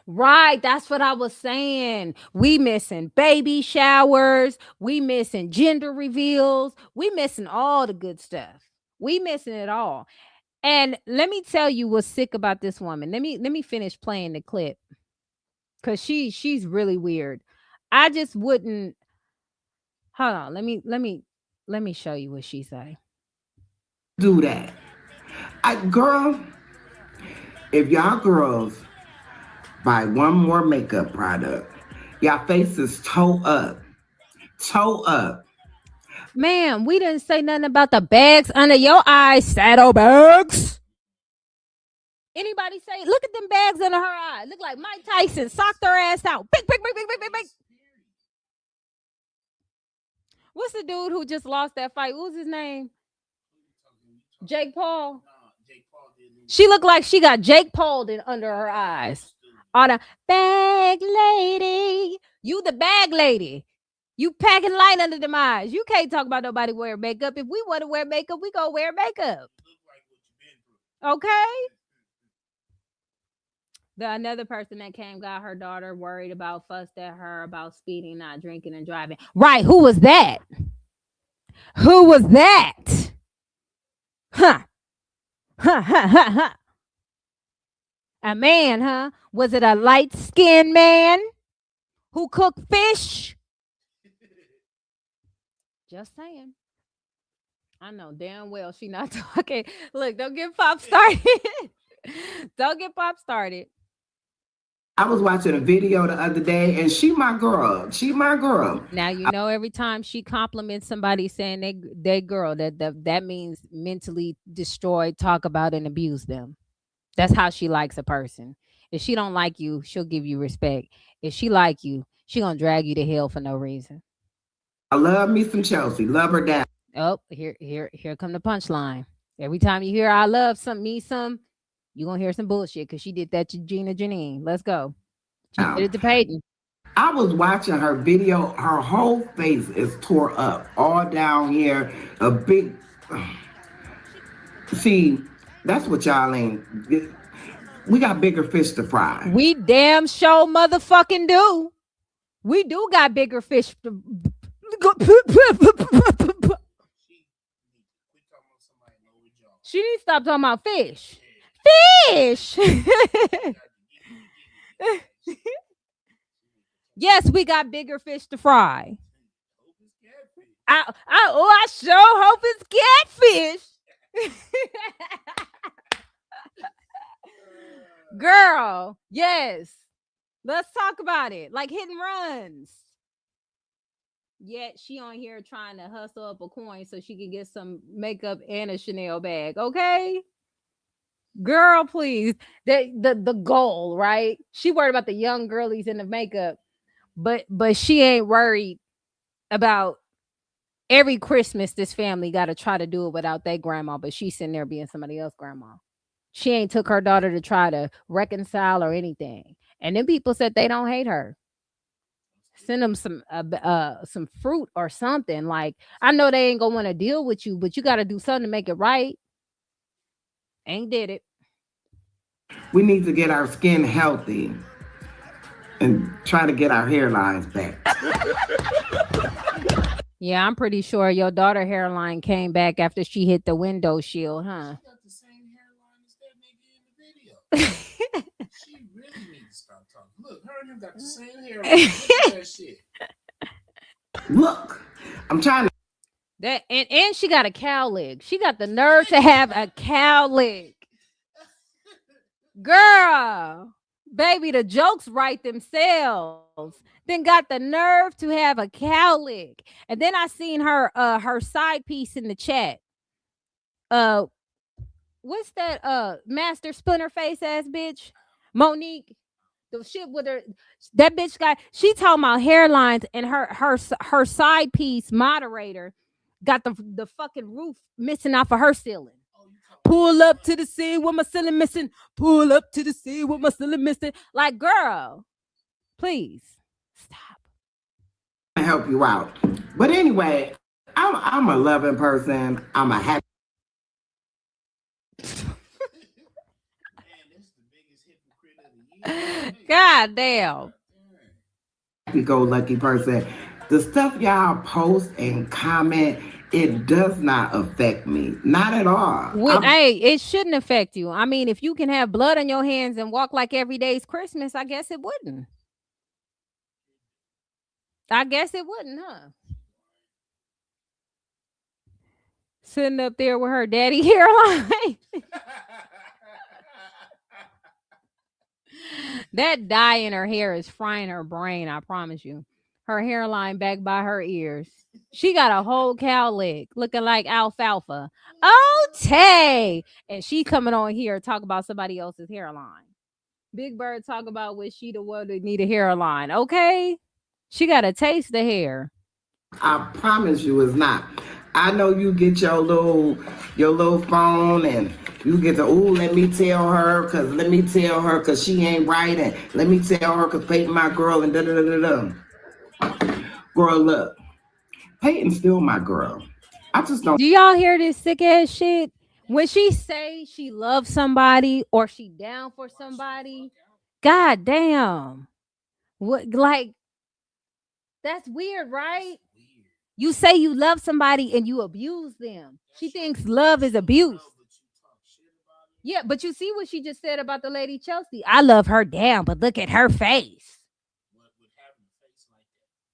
Right, that's what I was saying. We missing baby showers. We missing gender reveals. We missing all the good stuff. We missing it all. And let me tell you what's sick about this woman. Let me finish playing the clip. Cause she's really weird. I just wouldn't. Hold on. Let me show you what she say. Do that. Girl, if y'all girls buy one more makeup product. Y'all faces toe up. Toe up. Man, we didn't say nothing about the bags under your eyes, saddlebags. Anybody say, look at them bags under her eyes. Look like Mike Tyson socked her ass out. Big. What's the dude who just lost that fight? What was his name? Jake Paul. She looked like she got Jake Paul under her eyes. All the bag lady. You the bag lady. You packing light under them eyes. You can't talk about nobody wearing makeup. If we want to wear makeup, we go wear makeup. Okay? Another person that came got her daughter worried about, fussed at her about speeding, not drinking and driving. Right. Who was that? Who was that? Huh. A man, huh? Was it a light-skinned man who cooked fish? Just saying. I know damn well she not talking. Look, don't get Pop started. Don't get Pop started. I was watching a video the other day, and she my girl. She my girl. Now you know every time she compliments somebody saying they girl, that means mentally destroyed, talk about and abuse them. That's how she likes a person. If she don't like you, she'll give you respect. If she like you, she gonna drag you to hell for no reason. I love me some Chelsea. Love her down. Oh, here come the punchline. Every time you hear I love me some, you're gonna hear some bullshit because she did that to Gina Janine. Let's go. She did it to Peyton. I was watching her video. Her whole face is tore up, all down here. A big. See, that's what y'all ain't. We got bigger fish to fry. We damn sure motherfucking do. We do got bigger fish to. She needs to stop talking about fish. Fish. Yes, we got bigger fish to fry. I sure hope it's catfish. Girl, yes. Let's talk about it. Like hit and runs. Yet she on here trying to hustle up a coin so she can get some makeup and a Chanel bag. Okay. Girl, please. The goal, right? She worried about the young girlies in the makeup, but she ain't worried about every Christmas this family got to try to do it without their grandma, but she's sitting there being somebody else's grandma. She ain't took her daughter to try to reconcile or anything. And then people said they don't hate her. Send them some fruit or something. Like, I know they ain't gonna want to deal with you, but you got to do something to make it right. Ain't did it. We need to get our skin healthy and try to get our hairlines back. Yeah, I'm pretty sure your daughter hairline came back after she hit the window shield, huh? She got the same hairline as that nigga in the video. She really needs to stop talking. Look, her and him got the same hairline. Look at that shit. Look, I'm trying to. That and she got a cow leg. She got the nerve to have a cow leg. Girl, baby, the jokes write themselves. Then got the nerve to have a cow leg. And then I seen her side piece in the chat. What's that master splinter face ass bitch? Monique. The shit with her, that bitch she talking about hairlines, and her side piece moderator got the fucking roof missing off of her ceiling. Pull up to the scene with my ceiling missing. Pull up to the scene with my ceiling missing. Like, girl, please stop. I help you out. But anyway, I'm a loving person. I'm a happy. God damn. Happy-go-lucky person. The stuff y'all post and comment, it does not affect me. Not at all. Hey, it shouldn't affect you. I mean, if you can have blood on your hands and walk like every day's Christmas, I guess it wouldn't. Huh? Sitting up there with her daddy hairline. That dye in her hair is frying her brain, I promise you. Her hairline back by her ears. She got a whole cow leg looking like alfalfa. Oh, Tay. And she coming on here talk about somebody else's hairline. Big Bird talk about what she the one that need a hairline. Okay. She got to taste the hair. I promise you it's not. I know you get your little phone and you get the, ooh, let me tell her because she ain't right, and let me tell her because Peyton my girl and da-da-da-da-da. Girl, look, Peyton's still my girl. I just don't. Do y'all hear this sick ass shit? When she say she loves somebody or she down for somebody, god damn. What, like, that's weird, right? You say you love somebody and you abuse them. She thinks love is abuse. Yeah, but you see what she just said about the lady Chelsea. I love her down, but look at her face.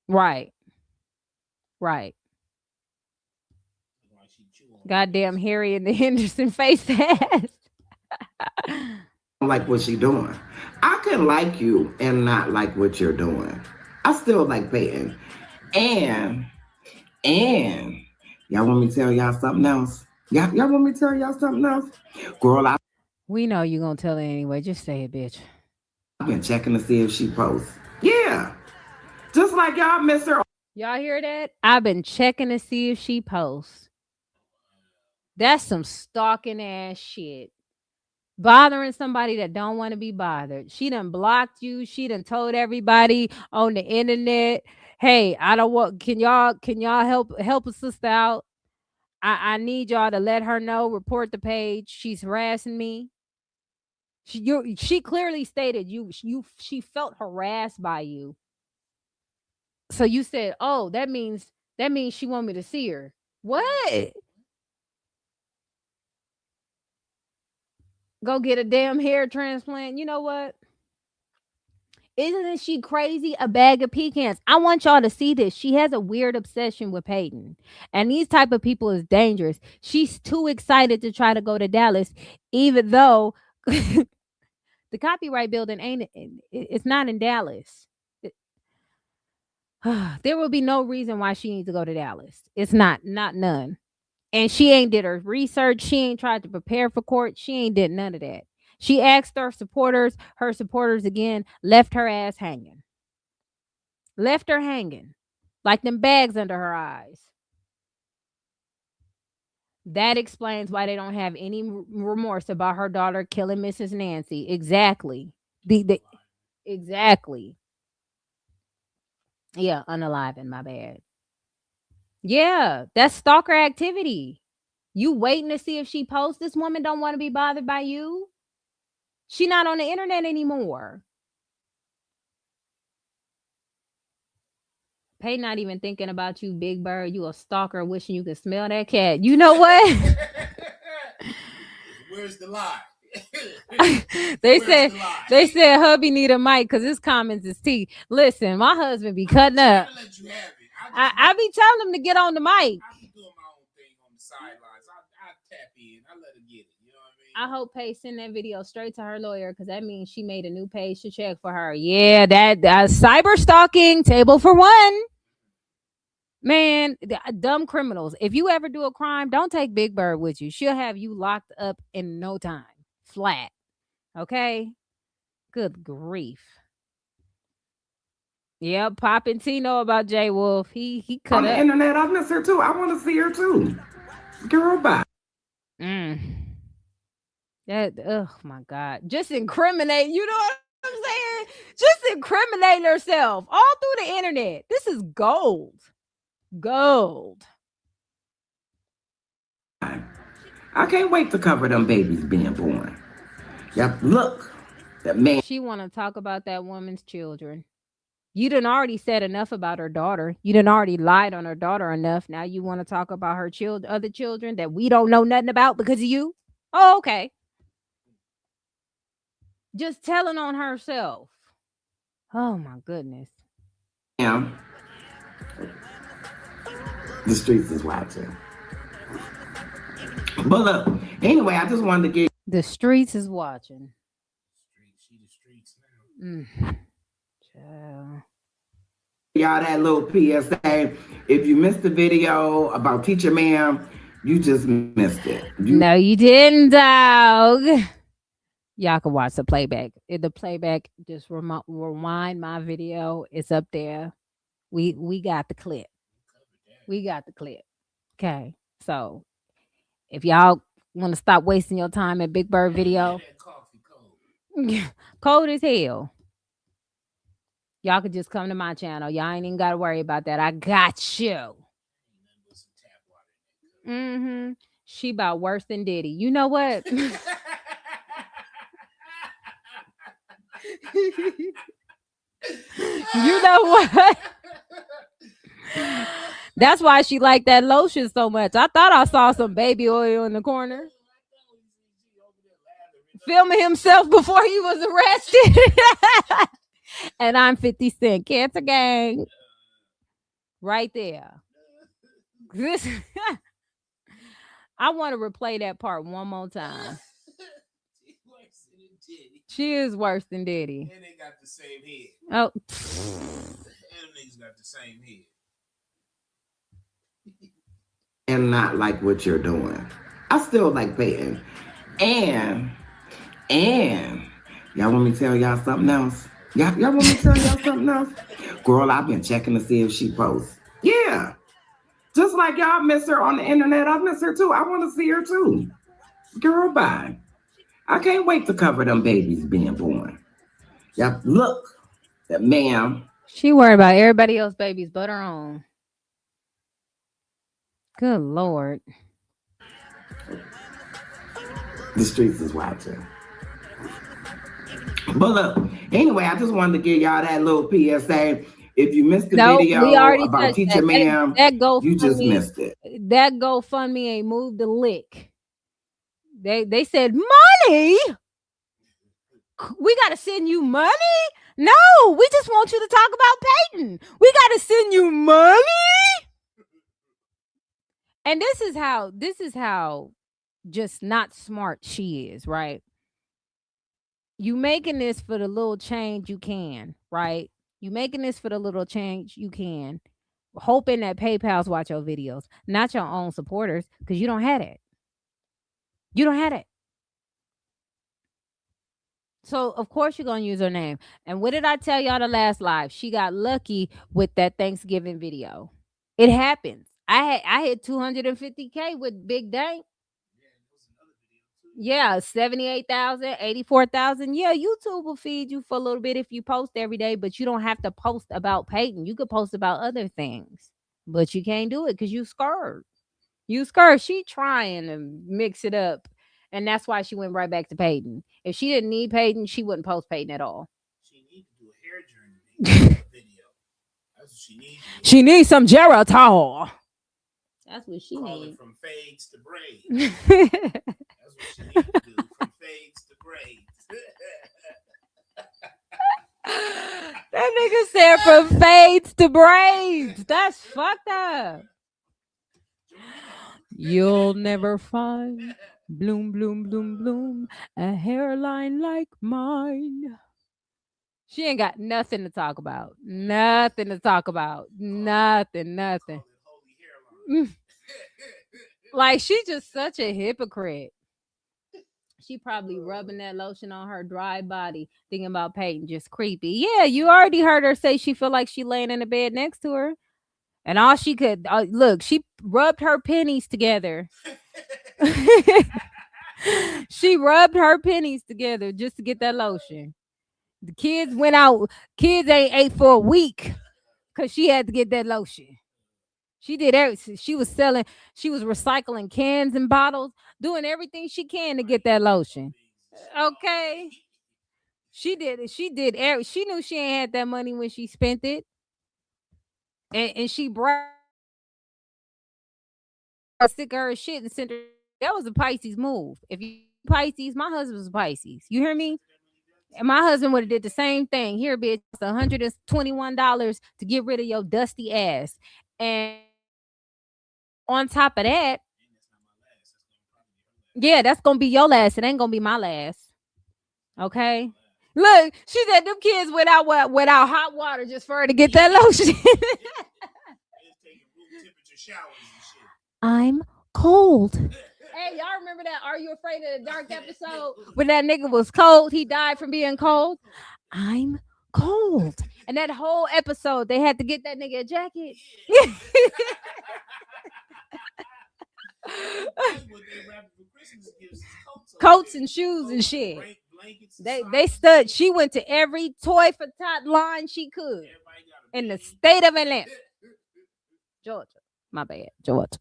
Right. Right. Goddamn Harry and the Henderson face ass. I don't like what she doing. I can like you and not like what you're doing. I still like Peyton. And y'all want me to tell y'all something else? Y'all want me to tell y'all something else? Girl, we know you're gonna tell her anyway. Just say it, bitch. I've been checking to see if she posts. Yeah. Just like y'all miss her. Y'all hear that? I've been checking to see if she posts. That's some stalking ass shit. Bothering somebody that don't want to be bothered. She done blocked you. She done told everybody on the internet, hey, I don't want, can y'all help a sister out? I need y'all to let her know, report the page. She's harassing me. She clearly stated she felt harassed by you. So you said, oh, that means she want me to see her. What? Go get a damn hair transplant. You know what? Isn't she crazy? A bag of pecans. I want y'all to see this. She has a weird obsession with Peyton. And these type of people is dangerous. She's too excited to try to go to Dallas, even though the copyright building it's not in Dallas. There will be no reason why she needs to go to Dallas. It's not none. And she ain't did her research. She ain't tried to prepare for court. She ain't did none of that. She asked her supporters again, left her ass hanging. Left her hanging. Like them bags under her eyes. That explains why they don't have any remorse about her daughter killing Mrs. Nancy. Exactly. Exactly. Yeah, unaliving, my bad. Yeah, that's stalker activity. You waiting to see if she posts. This woman don't want to be bothered by you. She not on the internet anymore. Pay not even thinking about you, Big Bird. You a stalker wishing you could smell that cat. You know what? Where's the lie? They said hubby need a mic because his comments is tea. Listen, my husband be cutting up. I be telling him to get on the mic. I be doing my own thing on the sidelines. I tap in. I let her get it. You know what I mean? I hope Pay send that video straight to her lawyer because that means she made a new page to check for her. Yeah, that cyber stalking, table for one. Man, dumb criminals. If you ever do a crime, don't take Big Bird with you. She'll have you locked up in no time. Flat. Okay? Good grief. Yep, Pop and T know about J Wolf. He cut on the internet. I miss her too. I want to see her too. Girl, bye. That, oh my God. Just incriminate. You know what I'm saying? Just incriminate herself all through the internet. This is gold. Gold. I can't wait to cover them babies being born. Yep, look. That man. She want to talk about that woman's children. You done already said enough about her daughter. You done already lied on her daughter enough. Now you want to talk about her other children that we don't know nothing about because of you? Oh, okay. Just telling on herself. Oh, my goodness. Yeah. The streets is watching. But look, anyway, I just wanted to get... The streets is watching. She the streets now. Child. Y'all, that little PSA. If you missed the video about Teacher Ma'am, you just missed it. No, you didn't, dog. Y'all can watch the playback. The playback, just rewind my video. It's up there. We got the clip. We got the clip. Okay. So if y'all want to stop wasting your time at Big Bird video, cold as hell. Y'all could just come to my channel. Y'all ain't even got to worry about that. I got you. She about worse than Diddy. You know what? You know what? That's why she liked that lotion so much. I thought I saw some baby oil in the corner. Filming himself before he was arrested. And I'm 50 Cent. Cancer gang. Right there. This I want to replay that part one more time. She is worse than Diddy. And they got the same head. Oh. Them niggas got the same head. And not like what you're doing. I still like Peyton. And y'all want me to tell y'all something else? Y'all want me to tell y'all something else? Girl, I've been checking to see if she posts. Yeah. Just like y'all miss her on the internet, I miss her too. I want to see her too. Girl, bye. I can't wait to cover them babies being born. Y'all look, that ma'am. She worried about everybody else's babies but her own. Good Lord. The streets is watching. But look, anyway, I just wanted to give y'all that little PSA. If you missed the video about Teacher Ma'am, you just missed it. That GoFundMe ain't moved a lick. They said, money? We got to send you money? No, we just want you to talk about Peyton. We got to send you money? And this is how just not smart she is, right? You making this for the little change you can, right? You making this for the little change you can, hoping that PayPal's watch your videos, not your own supporters, because you don't have it. You don't have it. So, of course, you're going to use her name. And what did I tell y'all the last live? She got lucky with that Thanksgiving video. It happens. I hit 250K with Big Dank. Yeah, 78,000, 84,000. Yeah, YouTube will feed you for a little bit if you post every day, but you don't have to post about Peyton. You could post about other things, but you can't do it because you scared. You scared. She trying to mix it up, and that's why she went right back to Peyton. If she didn't need Peyton, she wouldn't post Peyton at all. She needs to do a hair journey video. That's what she needs. She needs some Geritol. That's what she needs. From fades to braids. That's what she needs to do. From fades to braids. That nigga said from fades to braids. That's fucked up. You'll never find bloom, bloom, bloom, bloom, a hairline like mine. She ain't got nothing to talk about. Nothing to talk about. Nothing. Like, she's just such a hypocrite. She probably rubbing that lotion on her dry body, thinking about Peyton, just creepy. Yeah, you already heard her say she feel like she laying in the bed next to her. And all she could, look, she rubbed her pennies together. She rubbed her pennies together just to get that lotion. The kids went out. Kids ain't ate for a week because she had to get that lotion. She did everything. She was recycling cans and bottles, doing everything she can to get that lotion. Okay. She did it. She knew she ain't had that money when she spent it. And she brought sick of her shit and sent her. That was a Pisces move. If you Pisces, my husband was a Pisces. You hear me? And my husband would have did the same thing. Here, bitch, it's $121 to get rid of your dusty ass. And on top of that, yeah, that's gonna be your last. It ain't gonna be my last. Okay. Look, she said them kids without hot water just for her to get that lotion. I'm cold. Hey, y'all remember that Are You Afraid of the Dark episode when that nigga was cold? He died from being cold. I'm cold. And that whole episode, they had to get that nigga a jacket. Coats and shoes and shit. They stood. She went to every Toy for Tot line she could in the state of Atlanta. Georgia. My bad. Georgia.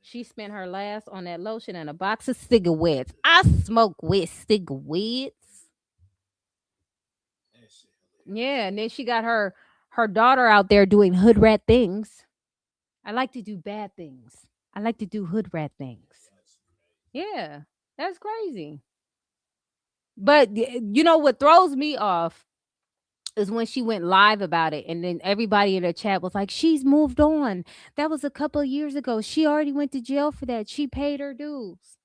She spent her last on that lotion and a box of cigarettes. I smoke with cigarettes. Yeah, and then she got her daughter out there doing hood rat things. I like to do bad things. I like to do hood rat things. Yeah, that's crazy. But you know what throws me off is when she went live about it, and then everybody in the chat was like, she's moved on. That was a couple of years ago. She already went to jail for that. She paid her dues.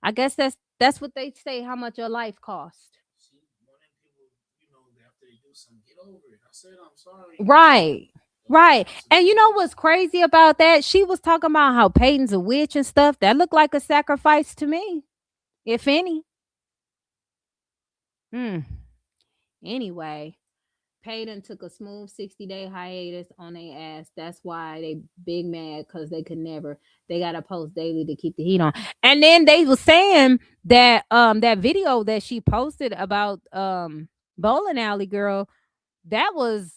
I guess that's what they say, how much your life cost. Right. And you know what's crazy about that? She was talking about how Peyton's a witch and stuff. That looked like a sacrifice to me, if any. Anyway, Peyton took a smooth 60-day hiatus on their ass. That's why they big mad, because they could never. They gotta post daily to keep the heat on. And then they was saying that that video that she posted about bowling alley girl, that was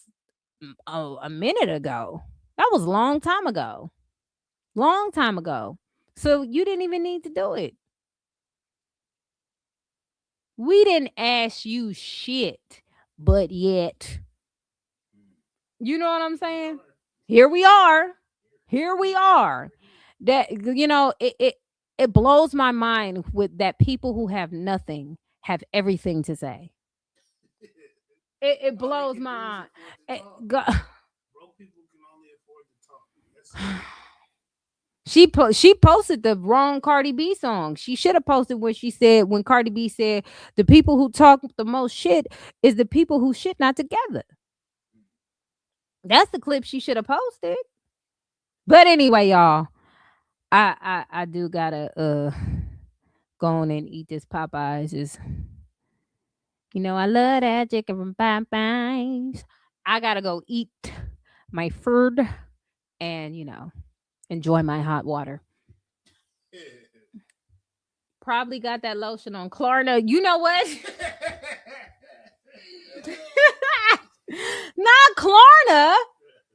a minute ago. That was a long time ago. So you didn't even need to do it. We didn't ask you shit, but yet, you know what I'm saying? Here we are. That, you know, it blows my mind with that people who have nothing have everything to say. It blows my mind. She posted the wrong Cardi B song. She should have posted what she said when Cardi B said the people who talk the most shit is the people who shit not together. That's the clip she should have posted. But anyway, y'all, I do gotta go on and eat this Popeyes. You know, I love that chicken from Popeyes. I gotta go eat my food and, you know, enjoy my hot water. Probably got that lotion on Klarna. You know what? Not Klarna.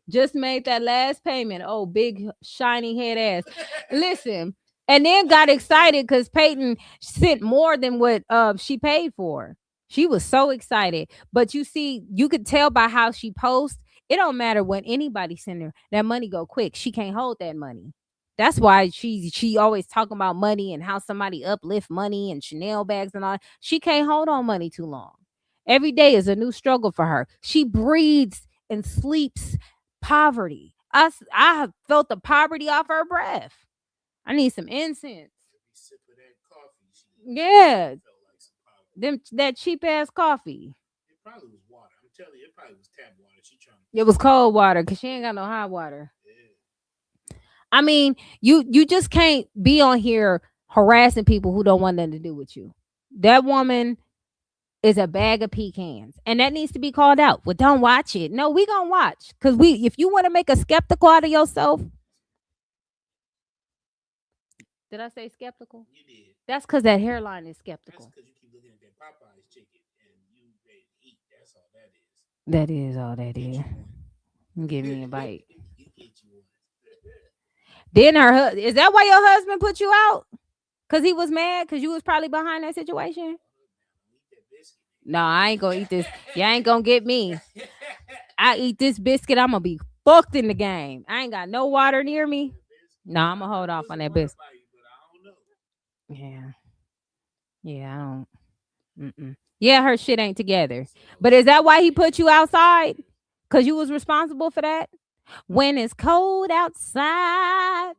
Just made that last payment. Oh, big shiny head ass. Listen, and then got excited because Peyton sent more than what she paid for. She was so excited. But you see, you could tell by how she posts, it don't matter what anybody send her. That money go quick. She can't hold that money. That's why she always talking about money and how somebody uplift money and Chanel bags and all. She can't hold on money too long. Every day is a new struggle for her. She breathes and sleeps poverty. I have felt the poverty off her breath. I need some incense. Yeah. That cheap ass coffee. It probably was water. I'm telling you, it probably was tap water. It was cold water because she ain't got no hot water. I mean, you just can't be on here harassing people who don't want nothing to do with you. That woman is a bag of pecans, and that needs to be called out. Well, don't watch it. No, we gonna watch, because if you want to make a skeptical out of yourself. Did I say skeptical? You did. That's because that hairline is skeptical. That's because you keep looking at that Popeye's chicken and you ready to eat. That's all that is. That is all that is. Give me a bite. Then is that why your husband put you out? Because he was mad? Because you was probably behind that situation? No, I ain't gonna eat this. Y'all ain't gonna get me. I eat this biscuit, I'm gonna be fucked in the game. I ain't got no water near me. No, I'm gonna hold off on that biscuit. Yeah, I don't. Yeah, her shit ain't together. But is that why he put you outside? Because you was responsible for that? When it's cold outside.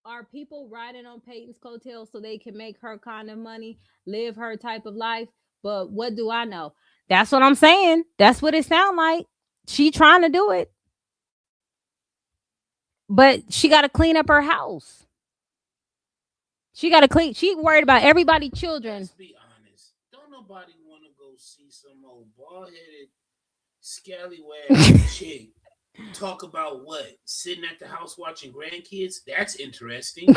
are people riding on Peyton's coattails so they can make her kind of money, live her type of life? But what do I know? That's what I'm saying. That's what it sounds like. She trying to do it. But she got to clean up her house. She got to clean. She worried about everybody's children. Let's be honest. Don't nobody want to go see some old bald-headed, scallywag chick talk about what? Sitting at the house watching grandkids? That's interesting.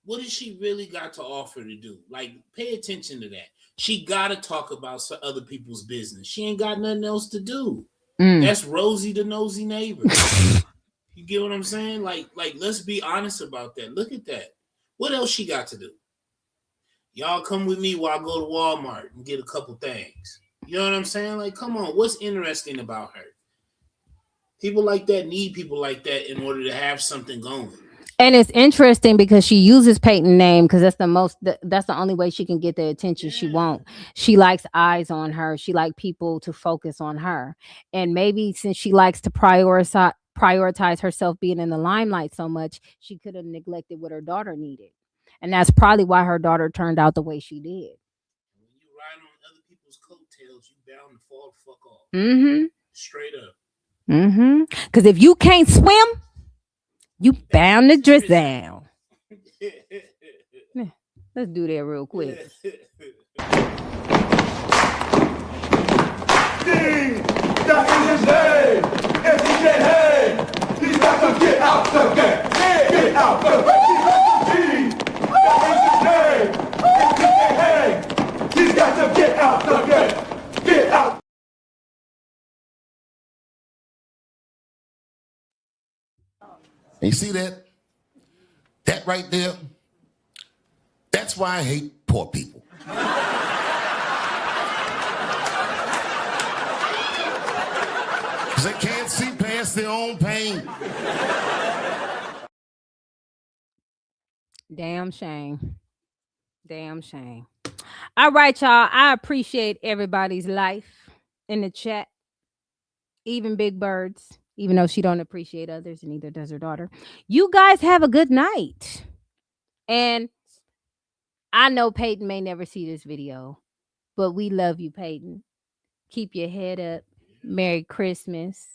What does she really got to offer to do? Like, pay attention to that. She got to talk about some other people's business. She ain't got nothing else to do. That's Rosie the nosy neighbor. You get what I'm saying? Like, let's be honest about that. Look at that. What else she got to do? Y'all come with me while I go to Walmart and get a couple things. You know what I'm saying? Like, come on. What's interesting about her? People like that need people like that in order to have something going. And it's interesting because she uses Peyton's name because that's the only way she can get the attention she wants. She likes eyes on her. She likes people to focus on her. And maybe since she likes to prioritize herself being in the limelight so much, she could have neglected what her daughter needed. And that's probably why her daughter turned out the way she did. When you ride on other people's coattails, you bound to fall the fuck off. Straight up. Because if you can't swim, you bound to drown. Let's do that real quick. That is his name. If he get hay, he's got to get out the game. Get out the game. That is his name. If he get hay, he's got to get out the game. Get out. You see that? That right there? That's why I hate poor people. Because they can't see past their own pain. Damn shame. Damn shame. All right, y'all. I appreciate everybody's life in the chat. Even Big Bird's. Even though she don't appreciate others, and neither does her daughter. You guys have a good night. And I know Peyton may never see this video, but we love you, Peyton. Keep your head up. Merry Christmas.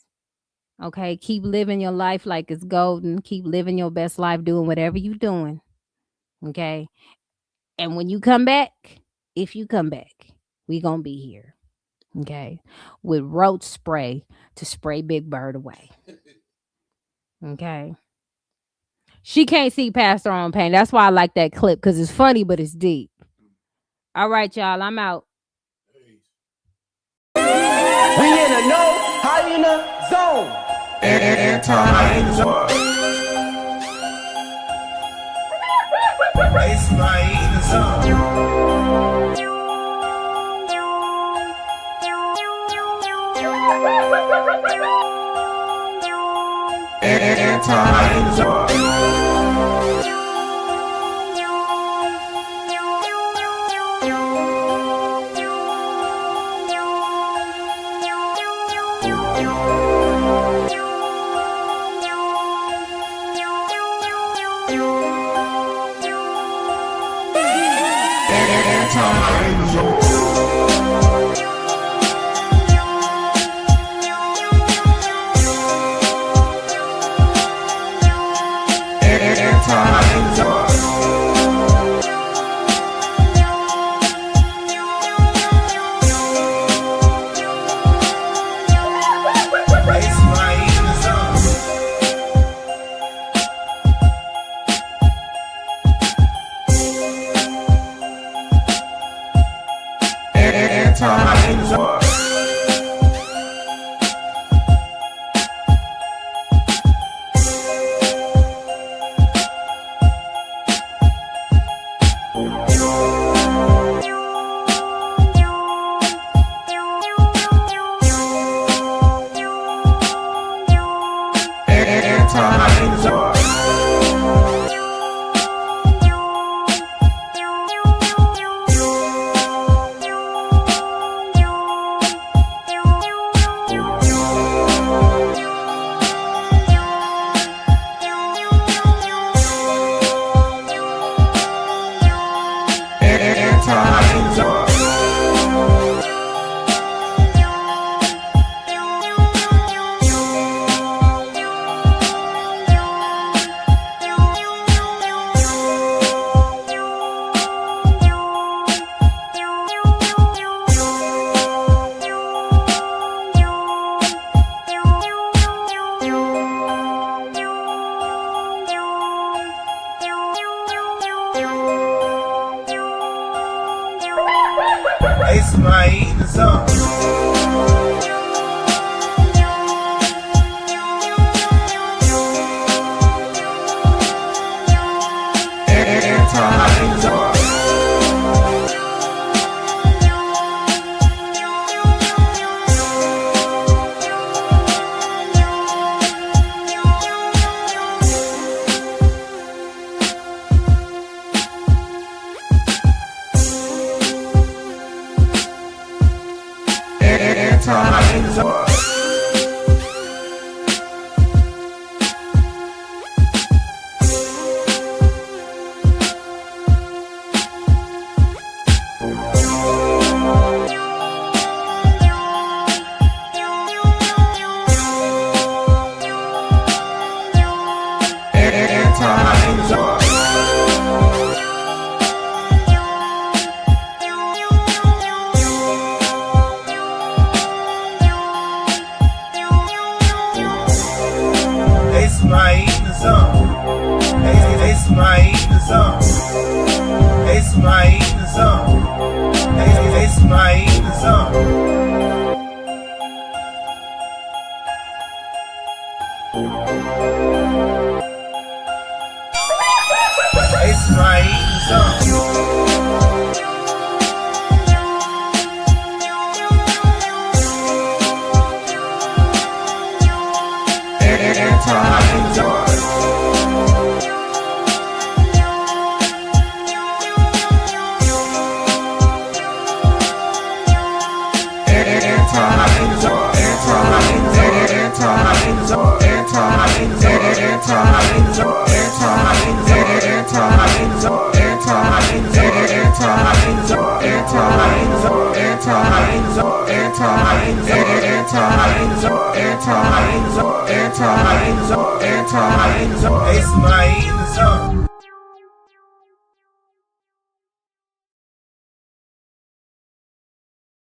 Okay, keep living your life like it's golden. Keep living your best life, doing whatever you're doing. Okay? And when you come back, if you come back, we gonna be here. Okay, with roach spray to spray Big Bird away. Okay, she can't see past her own pain. That's why I like that clip, because it's funny, but it's deep. All right, y'all, I'm out. We in a no hyena zone. Anti-hyena. It's my hyena zone. somebody eating something. Every time I eat something. Every time I eat something. They somebody eating something. They somebody eating something. They somebody eating something. They somebody eating something. They somebody eating something. Every time I eat something. Every time I eat something. Every time I eat something. Every time I eat something. Every time I eat something. Every time I eat something. Every time I eat something. Every time I eat something. Every time I eat something. Every time I eat something. Every time I eat something. Every time I eat something. Every time I eat something. Every time I eat something. Every time I eat something. Every time I eat something. Every time I eat something. They somebody eating something.